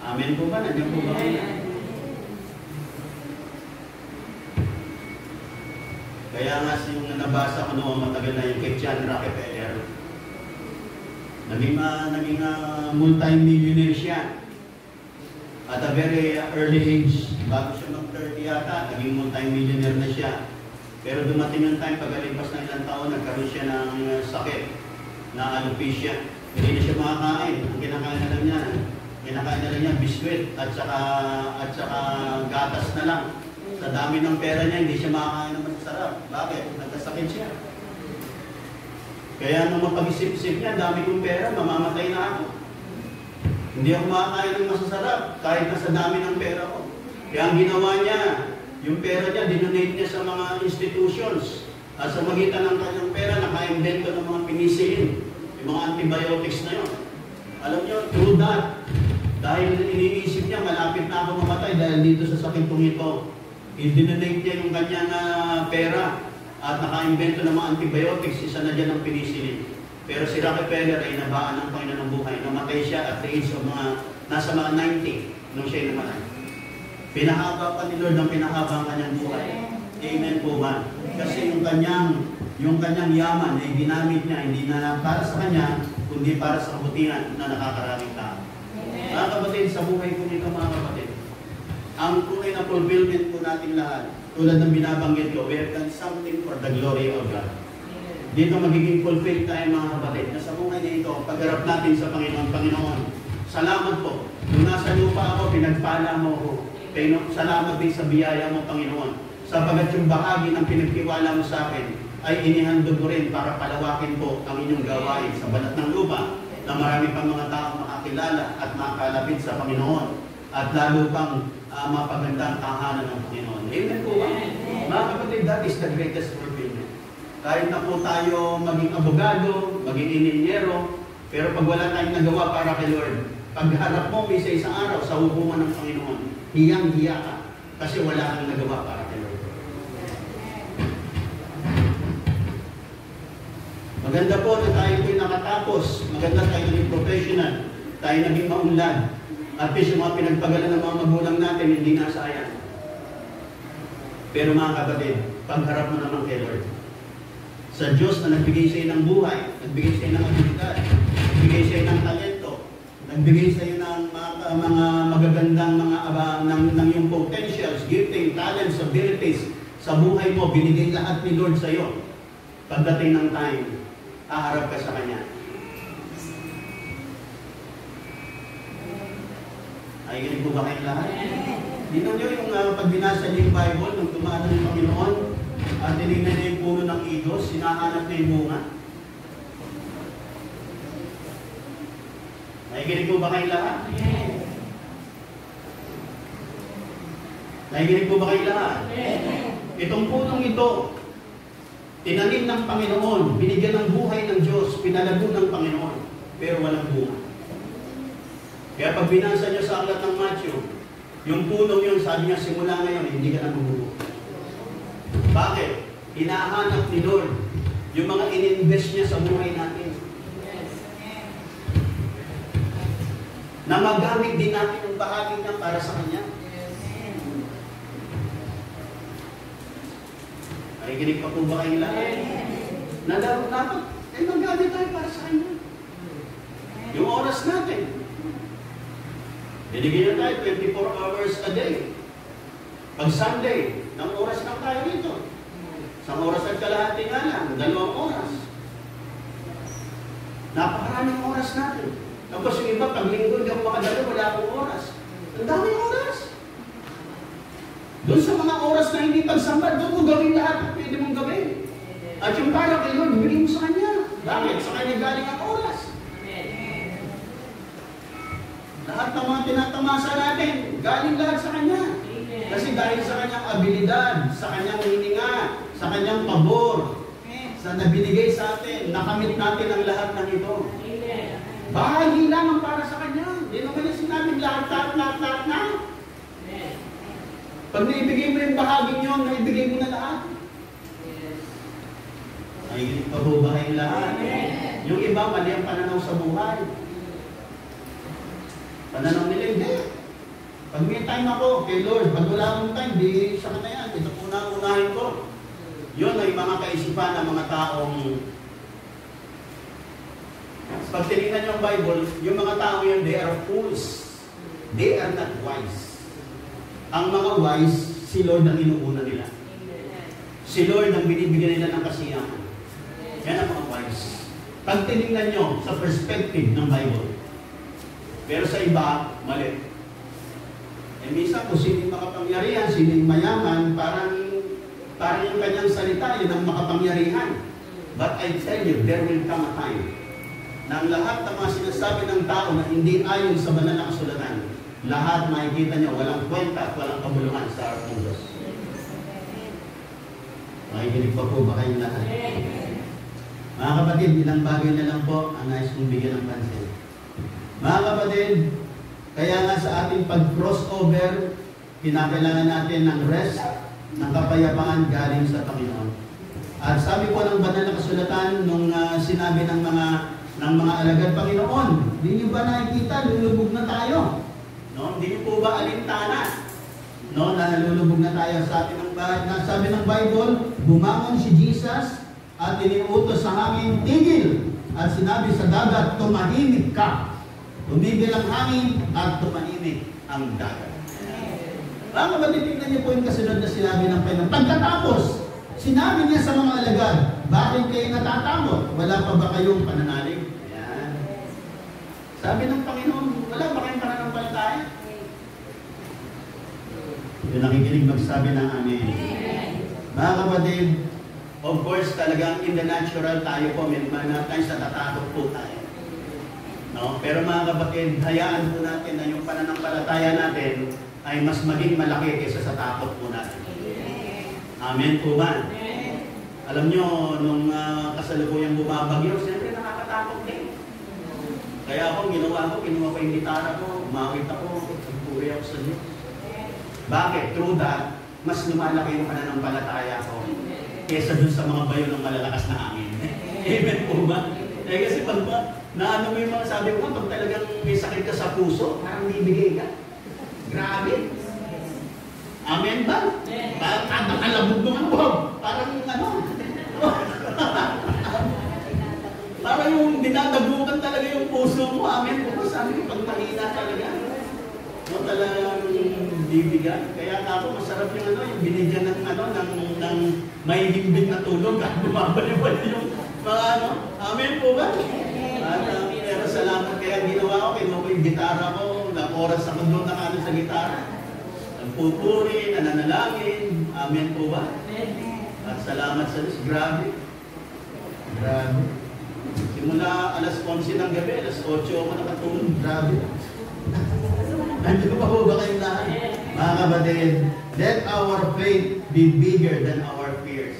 Amen po ba? Nandiyan po ba kayo? Kaya nga yung nabasa ko noong matagal na yung kay John Rockefeller, naging multi-millionaire siya. At a very early age, bago siya mag-30 yata, naging multi-millionaire na siya. Pero dumating yung time, pagkalipas ng ilang taon, nagkaroon siya ng sakit na alopecia. Hindi na siya makakain. Ang kinakain na lang niya, biskwit at saka gatas na lang. Sa dami ng pera niya, hindi siya makakain ng masasarap. Bakit? Nagkasakit siya. Kaya nung mapag-isip-isip niya, dami kong pera, mamamatay na ako. Hindi ako makakain ng masasarap, kahit na sa dami ng pera ko. Kaya ang ginawa niya, yung pera niya, dinonate niya sa mga institutions. At sa magitan ng kanyang pera, naka-invento ng mga penicillin, yung mga antibiotics na yun. Alam niyo, through that, dahil iniisip niya, malapit na ako mamatay dahil dito sa sakit kong ito. I-donate niya yung kanyang pera at naka-invento ng mga antibiotics, isa na dyan ang penicillin. Pero si Rockefeller ay nabaan ng Panginoon ng buhay. Namatay siya at the age of nasa mga 90 nung siya'y namatay. Pinahaba pa ni Lord ang pinahaba ang kanyang buhay. Amen po ba? Kasi yung kanyang yaman ay ginamit niya, hindi na para sa kanya, kundi para sa kabutihan na nakakaraming tao. Mga kapatid, sa buhay ko nito mga kapatid, ang tunay na fulfillment po natin lahat, tulad ng binabanggit ko, we have done something for the glory of God. Dito magiging fulfilled tayo mga kapatid, na sa buhay nito, pagharap natin sa Panginoon, salamat po. Nung nasa lupa ako, pinagpala mo ako. Salamat din sa biyaya mo, Panginoon. Sapagat yung bahagi ng pinagtiwala mo sa akin, ay inihandog mo rin para palawakin po ang inyong gawain sa balat ng lupa, na marami pang mga tao makakilala at makakalapit sa Panginoon. At lalo pang mapagandang tahanan ng Panginoon. Amen po ba? Mga kapatid, that is the greatest fulfillment. Kahit na po tayo maging abogado, maging ininyero, pero pag wala tayong nagawa para kay Lord, pagharap mo may isang araw sa hukuman ng Panginoon, hiyang-hiya ka kasi wala kang nagawa para kay Lord. Maganda po na tayo po'y nakatapos, maganda tayo naging professional, tayo naging maunlad. At least yung mga pinagpagalan ng mga magulang natin, hindi nasayang. Pero mga kapatid, pagharap mo naman kay Lord. Sa Diyos na nagbigay sa iyo ng buhay, nagbigay sa iyo ng abilidad, nagbigay sa iyo ng talento, nagbigay sa iyo ng mga magagandang ng iyong potentials, gifting, talents, abilities, sa buhay mo, binigay lahat ni Lord sa iyo. Pagdating ng time, haharap ka sa Kanya. Ay, ganun po ba kayong lahat? Dito nyo yung pag binasa niyo yung Bible, nung tumahan ng Panginoon, at tinignan niya yung puno ng igos, sinahanap niya yung bunga. Ay, ganun po ba kayong lahat? Ay, ganun po ba kayong lahat? Itong punong ito, tinanim ng Panginoon, binigyan ng buhay ng Diyos, pinalago ng Panginoon, pero walang bunga. Kaya pag binasa niyo sa aklat ng Matthew, yung punong yun, sabi niya, simula ngayon, hindi ka na mabubuo. Bakit? Hinahanap ni Lord yung mga in-invest niya sa buhay natin. Na magamit din natin yung bahagi niya para sa Kanya. Ay, ginig pa po ba kayong lahat? Na dapat, magamit tayo para sa Kanya. Yung oras natin. Binigyan na tayo 24 hours a day. Pag Sunday, ng oras lang tayo rito. Isang oras at kalahati nga lang, 2 oras. Napakaraming oras natin. Tapos yung iba, pag linggo, hindi ako makadalo, wala akong oras. Ang daming oras. Doon sa mga oras na hindi pagsamba, doon mo gawin lahat at pwede mong gawin. At yung para kay Lord, bigay mo sa Kanya. Bakit? Sa Kanya galing ang oras. Lahat ng mga tinatamasa natin, galing lahat sa Kanya. Kasi dahil sa Kanyang abilidad, sa Kanyang hininga, sa Kanyang pabor, sa nabinigay sa atin, nakamit natin ang lahat ng ito. Bahagi lang ang para sa Kanya. Hindi naman yung sinabing lahat na. Pag naibigay mo yung bahagi nyo, naibigay mo na lahat. Ay, pabubahay lahat. Yung iba, mali ang pananaw sa buhay. Pananaw nila, hindi. Pag may time ako, kay Lord, pag wala akong time, di siya ka na yan. Ito unahin ko. Yun ay mga kaisipan ng mga taong pag tinignan niyo ang Bible, yung mga tao yun, they are fools. They are not wise. Ang mga wise, si Lord ang inuuna nila. Si Lord ang binibigyan nila ng kasiyahan. Yan ang mga wise. Pag tinignan nyo sa perspective ng Bible. Pero sa iba, mali. Eh minsan kung sino yung makapangyarihan, sino yung mayaman, parang yung kanyang salita, yun ang makapangyarihan. But I tell you, there will come a time na ang lahat ng mga sinasabi ng tao na hindi ayon sa banal na kasulatan, lahat makikita nyo, walang kwenta at walang kabuluhan sa harap ng Diyos. Makikinig pa po ba kayong lahat? Mga kapatid, ilang bagay na lang po ang nais kong bigyan ng pansin. Mga kapatid, kaya nga sa ating pag-crossover, kinakailangan natin ng rest, ng kapayapaan galing sa Panginoon. At sabi po ng banal na kasulatan nung sinabi ng mga alagad Panginoon, hindi nyo ba nakikita, lulubog na tayo? No? Hindi nyo po ba alintana? No, nalulubog na tayo sa atin sabi ng Bible, bumangon si Jesus at iniutos sa hangin, tigil. At sinabi sa dagat, tumahimik ka. Tumigil ang hangin at tumahimik ang dagat. Mga kapatid, tingnan niyo po yung kasunod na sinabi ng Panginoon. Pagkatapos, sinabi niya sa mga alagad, bakit kayo natatakot? Wala pa ba kayong pananalig? Ayan. Sabi ng Panginoon, wala ba kayong pananampalataya? Yung nakikinig magsabi ng amen. Mga kapatid, of course, talagang in the natural tayo po, may mga times natatakot po tayo. No? Pero mga kapatid, hayaan po natin na yung pananampalataya natin ay mas maging malaki kaysa sa takot po natin. Amen po ba? Alam nyo, nung kasalukuyang bumabagyo, siyempre nakakatakot din. Kaya ako, ginawa ko, kinuha ko yung gitara ko, umawit ako, nagpuri ako sa Diyos. Bakit? Through that, mas lumalaki yung pananampalataya ko kaysa dun sa mga bayo ng malalakas na hangin. Amen po ba? Eh kasi pag ba, naano mo yung mga sabi ko, pag talagang may sakit ka sa puso, parang bibigay ka. Grabe. Amen ba? Parang katakalabog naman po. Parang ano. Parang yung dinadabukan talaga yung puso mo. Amen po. Sabi ko, pag mahina talaga. No, talagang bibigyan. Kaya ako, masarap yung ano, yung binigyan ng ano, ng may himbing na tulog at bumabaliwal yung mga ano. Amen po ba? At pero salamat kaya ginawa ko, kinuha ko yung gitara ko, na oras ako doon nakano sa gitara. Nagpupuri, nananalangin. Amen po ba? At salamat sa Diyos. Grabe. Grabe. Simula alas 11 ng gabi, alas 8 ako nakatulog. Grabe. Nandiyo pa po ba kayong lahat? Mga kapatid, let our faith be bigger than our fears.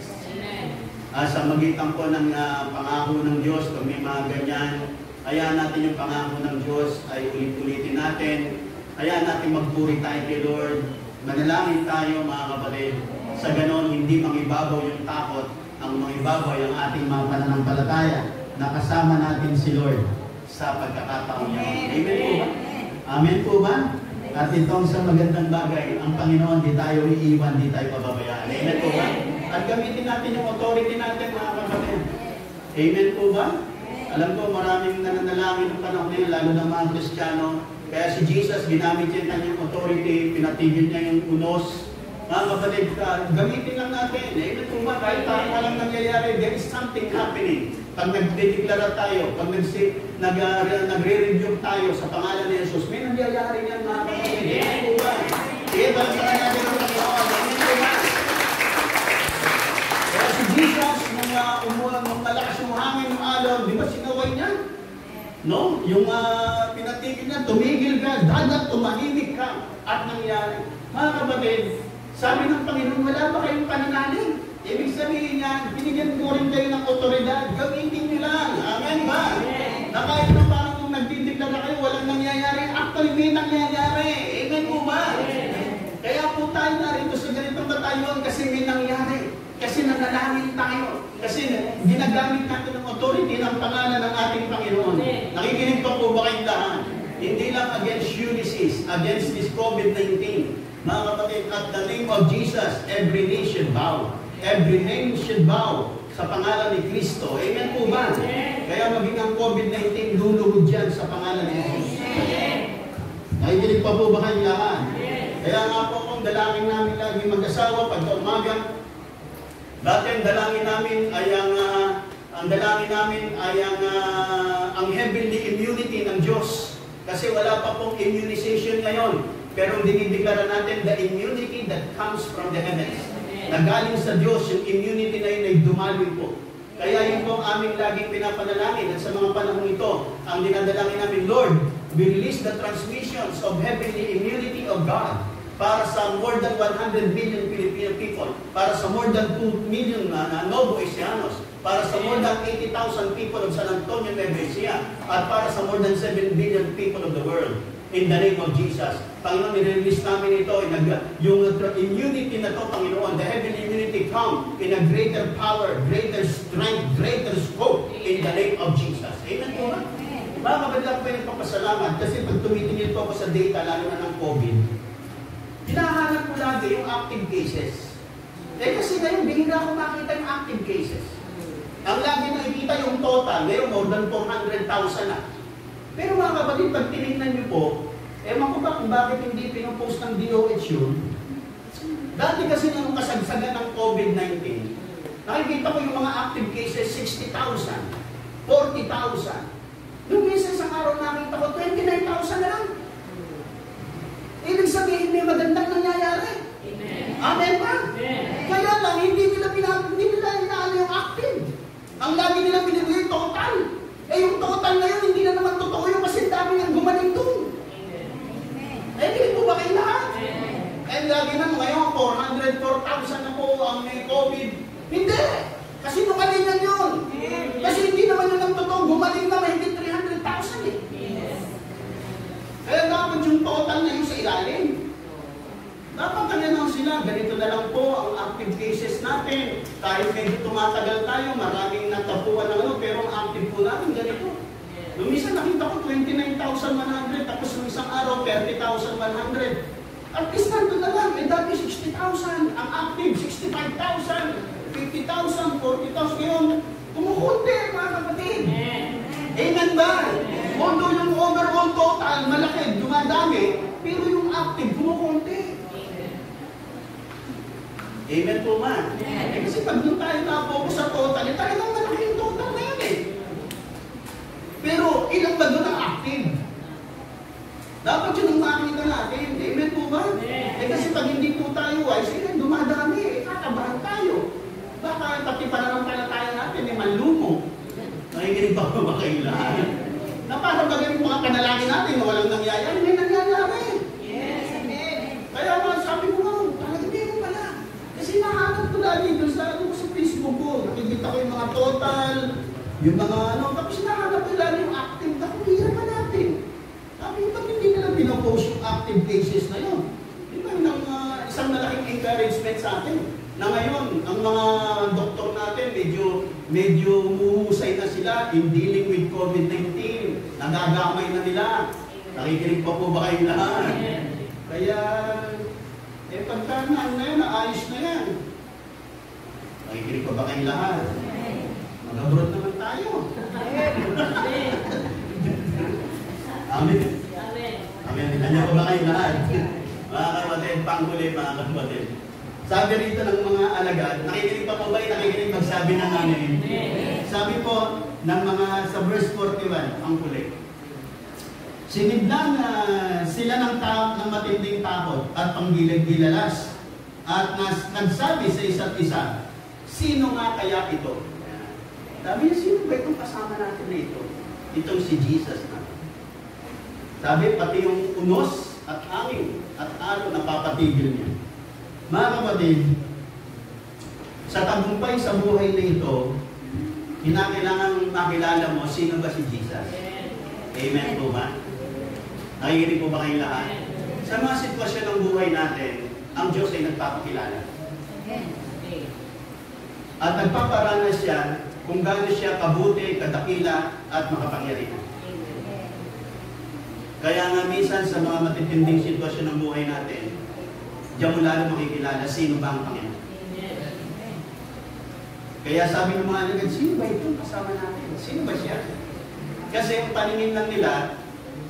Sa magitan po ng pangako ng Diyos, kung may mga ganyan, hayaan natin yung pangako ng Diyos ay ulit-ulitin natin. Hayaan natin magpuri tayo kay Lord. Manalangin tayo mga kapatid. Sa ganon, hindi mangibabaw yung takot. Ang mangibabaw yung ating mga pananampalataya na kasama natin si Lord sa pagkakataon niya. Amen po ba? Amen po ba? At itong sa magandang bagay, ang Panginoon, di tayo iiwan, di tayo pababayaan. Amen po ba? At gamitin natin yung authority natin mga kapatid. Amen po ba? Alam ko maraming nananalangin ng panahon ngayon, lalo ng mga Kristiyano. Kaya si Jesus, ginamit niya yung kanyang authority, pinatigil niya yung unos, Mga kapatid, gamitin lang natin. Amen po ba? Kahit parang walang nangyayari, there is something happening. Pag nagdedeklara tayo, pag nagre-review tayo sa pangalan ni Jesus, may nangyayari yan, mga kapatid. Amen po ba? Kaya balikan natin ang Panginoon. Amen po ba? Kaya si Jesus, nung malakas yung hangin ng alaw, di ba sinaway niya? No? Yung pinatigil niya, tumigil ka, dagat, tumahimik ka, at nangyari. Mga kapatid, sabi ng Panginoon, wala ba kayong pananalig? Ibig sabihin niya, binigyan ko rin kayo ng otoridad, gamitin niyo lang. Amen ba? Na kahit na parang kung nagdideklara kayo, walang nangyayari, actually may nangyayari. Amen po ba? Kaya po tayo narito sa ganitong batayon kasi may nangyari. Kasi nanalangin tayo. Kasi ginagamit natin ng authority ng pangalan ng ating Panginoon. Nakikinig pa po ba kayong lahat? Hindi lang against Ulysses, against this COVID-19. Mga kapatid, at the name of Jesus, every knee should bow. Every name should bow sa pangalan ni Kristo. Amen po ba? Kaya maging ang COVID-19 luluhod dyan sa pangalan ni Jesus. Nakikinig pa po ba kayong lahat? Kaya nga po kung dalangin namin lagi mag-asawa pagka umaga, dati ang dalangin namin ay ang heavenly immunity ng Diyos. Kasi wala pa pong immunization ngayon. Pero dinideklara natin the immunity that comes from the heavens. Nagaling sa Diyos, yung immunity na yun ay dumaloy po. Kaya yun po ang aming laging pinapanalangin. At sa mga panahon ito, ang dinadalangin namin, Lord, we release the transmissions of heavenly immunity of God para sa more than 100 million Filipino people, para sa more than 2 million Novo Ecianos, para sa more than 80,000 people of San Antonio, Nueva Ecija, at para sa more than 7 billion people of the world. In the name of Jesus. Panginoon, nire-release namin ito, yung immunity na to, Panginoon, the heavenly immunity come in a greater power, greater strength, greater scope, in the name of Jesus. Amen po ba? Mga kapatid, ako ay nagpapasalamat kasi pag tumitingin po ako sa data, lalo na ng COVID, hinahanap ko lagi yung active cases. Kasi ngayon, bihira ako makita yung active cases. Ang lagi nakikita yung total, ngayon more than 400,000 na. Pero mga kapatid, pag tinignan niyo po, ewan ko ba kung bakit hindi pinupost ng DOH yun? Dati kasi nung kasagsagan ng COVID-19, nakikita ko yung mga active cases, 60,000, 40,000. Nung minsan sa araw nakita ko, 29,000 na lang. Ibig sabihin, may magandang nangyayari. Amen ba? Kaya lang, hindi nila inaano yung active. Ang lagi nila binibigay total. Yung total na yun, hindi na naman totoo yung kasi dami nang gumaling doon. Hindi po ba kayo lahat? Lagi na ngayon, 404,000 na po ang may COVID. Hindi! Kasi numalingan yun. Kasi hindi naman yun ang totoo. Gumaling na mahigit 300,000 eh. Kaya dapat yung total na yun sa ilalim. Dapat kanya lang sila, ganito na lang po ang active cases natin. Kahit medyo tumatagal tayo, maraming natapuan ng pero ang active po natin ganito. Nung minsan nakita ko 29,100, tapos nung isang araw 30,100. At least nandun na lang, dati 60,000, ang active 65,000, 50,000, 40,000, ngayon, kumukunti mga kapatid. Amen ba? Although yung overall total, malaki, dumadami, pero yung active, kumukunti. Amen po man. Kasi pag doon tayo na-focus sa total, talagang malaki yung total na yun eh. Pero ilang ba doon ang active? Dapat yun ang makikita natin. Amen po ba? Kasi pag hindi po tayo ay, sige, dumadami, kakabahan tayo. Baka pati pananampalataya natin ay manlumo. Nakikinig pa ba kayo lahat? Na parang bagay yung mga panalangin natin na walang nangyayari, may nangyayari. Yes, amen. Kaya mga sabi ko, talagang meron pala. Kasi nahanap ko lagi doon sa Facebook ko. Nakikita ko yung mga total, yung mga tapos nahanap ko lagi yung active. Ako, hira pa natin. Sabi ko, ba't hindi nila pinapost yung active cases na yun? Yun lang isang malaking encouragement sa atin. Na ngayon, ang mga doktor natin, medyo umuhusay na sila in dealing with COVID-19. Nagagamay na nila. Nakikinig pa po ba kayo lahat? Kaya, pagkanaan na yan, naayos na yan. Nakikinig pa ba kayo lahat? Mag-abroad naman tayo. Amen. Amen. Kanya pa ba kayo lahat? Mga kapatid, panghuli mga kapatid. Sabi rito ng mga alagad, nakikinig pa po ba? Nakikinig magsabi ng amin. Sabi po ng mga sa verse 41, ang huli. Siniblan sila ng matinding takot at panggilag-gilalas at nagsabi sa isa't isa, sino nga kaya ito? Sabi niya, sino ba itong kasama natin na ito? Itong si Jesus na. Sabi, pati yung unos at hangin at alon napapatigil niya. Mga kapatid, sa tagumpay sa buhay na ito, kinakailangan makilala mo sino ba si Jesus. Amen po ba? Nakikinig po ba kayong lahat? Sa mga sitwasyon ng buhay natin, ang Diyos ay nagpapakilala. At nagpaparanas siya kung gaano siya kabuti, kadakila, at makapangyarihan. Kaya nga minsan sa mga matitinding sitwasyon ng buhay natin, diyan mo lalo makikilala sino ba ang Panginoon. Kaya sabi ng mga alagad, sino ba itong kasama natin? Sino ba siya? Kasi yung paningin lang nila,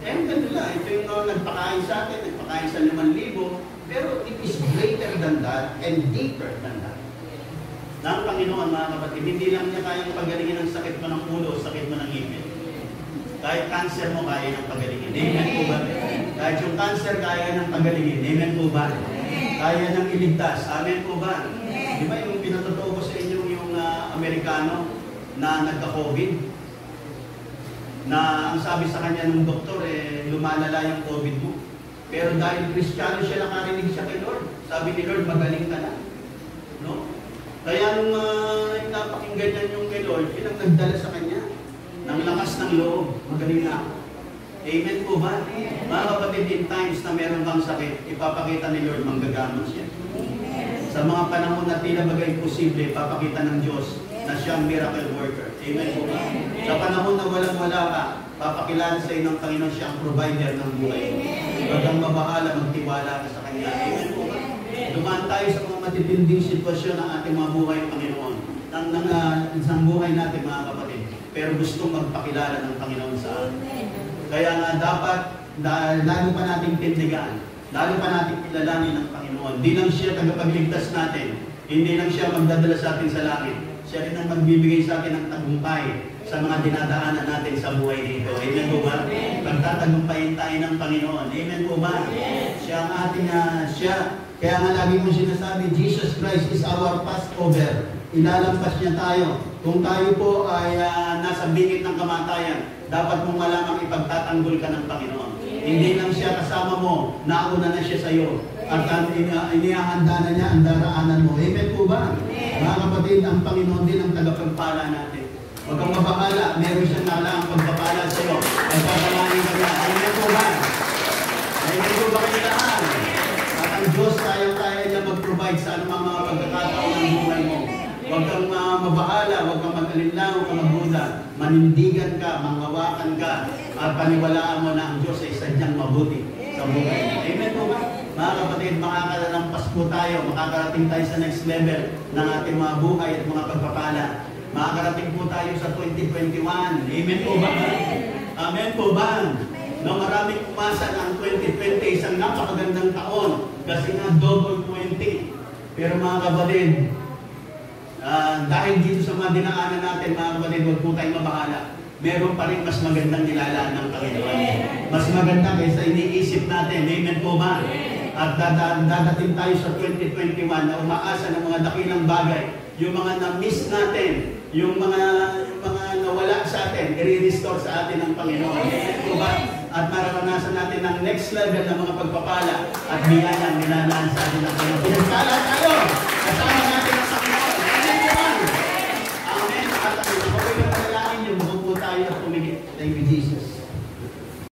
ang ganila, ito yung nagpakain sa atin, nagpakain sa 5,000, pero it is greater than that and deeper than that. Na ang Panginoon, mga kapatid, hindi lang niya kayang pagalingin ang sakit mo ng ulo o sakit mo ng ngipin. Kahit cancer mo, kaya ng pagalingin. Amen po ba? Kahit yung cancer, kaya ng pagalingin. Amen po ba? Kaya ng iligtas. Amen po ba? Di ba yung pinatotoo ko sa inyo yung Amerikano na nagka-COVID? Na ang sabi sa kanya ng doktor, lumalala yung COVID mo. Pero dahil Kristiyano siya, nakarinig siya kay Lord. Sabi ni Lord, magaling ka na. No? Kaya nung napakinggan niya yung kay Lord, yun ang nagdala sa kanya. Ng lakas ng loob, magaling na ako. Amen po ba? Mga kapatid, in times na meron kang sakit, ipapakita ni Lord, manggagamot siya. Sa mga panahon na tila bagay posible, ipapakita ng Diyos na siya ang miracle worker. Amen po ba? Sa panahon na walang-wala ka, papakilala sa iyo ng Panginoon siya ang provider ng buhay mo. Huwag kang mabahala, magtiwala ka sa Kanya. Amen po ba? Dumaan tayo sa mga matitinding sitwasyon ng ating mga buhay, Panginoon. Ng isang buhay natin, mga kapatid. Pero gustong magpakilala ng Panginoon sa atin. Kaya nga dapat, lalo pa nating tindigan, lalo pa nating kilalanin ng Panginoon. Hindi lang siya tagapagligtas natin. Hindi lang siya magdadala sa atin sa langit. Siya rin ang magbibigay sa atin ng tagumpay sa mga dinadaanan natin sa buhay dito. Amen po ba? Pagtatagumpayin tayo ng Panginoon. Amen po ba? Siya ang ating, kaya nga lagi mo sinasabi, Jesus Christ is our Passover. Ilalampas niya tayo. Kung tayo po ay nasa bingit ng kamatayan, dapat mong malamang ipagtatanggol ka ng Panginoon. Hindi lang siya kasama mo, nauna na siya sa iyo. At inihahanda na niya ang daraanan mo. Amen po ba? Mga kapatid, ang Panginoon din ang tagapagpala natin. Huwag kang mabahala, meron siyang nalaang pagpapala sa iyo. Pagpapalain ka niya. Amen po ba? Amen po ba kayo lahat? At ang Diyos, kaya niya mag-provide sa anumang mga pagkakataon ng buhay mo. Huwag kang mabahala, huwag kang mag-alinlang, huwag kang magduda. Manindigan ka, manghawakan ka, at paniwalaan mo na ang Diyos ay sadyang mabuti sa buhay mo. Amen po ba? Mga kapatid, makakalampas po tayo, makakarating tayo sa next level ng ating mga buhay at mga pagpapala. Makakarating po tayo sa 2021. Amen po ba? Amen po ba? No, maraming umasa na ang 2020, isang napakagandang taon, kasi nga double 20. Pero mga kapatid, dahil dito sa mga dinaanan natin, mga kapatid, huwag po tayong mabahala. Meron pa rin mas magandang nilalaan ng Panginoon. Mas maganda kaysa iniisip natin. Amen po ba? At dadating tayo sa 2021 na umaasa ng mga dakilang bagay. Yung mga na-miss natin, yung mga nawala sa atin, i-restore sa atin ng Panginoon. Amen po ba? At mararanasan natin ang next level ng mga pagpapala at biyayang nilalaan sa atin ng Panginoon. Pinagkala tayo! Kasama natin ang Panginoon. Amen po ba? Amen. At ang mabuhay na panalangin yung buko tayo at tumigit. Thank you, Jesus.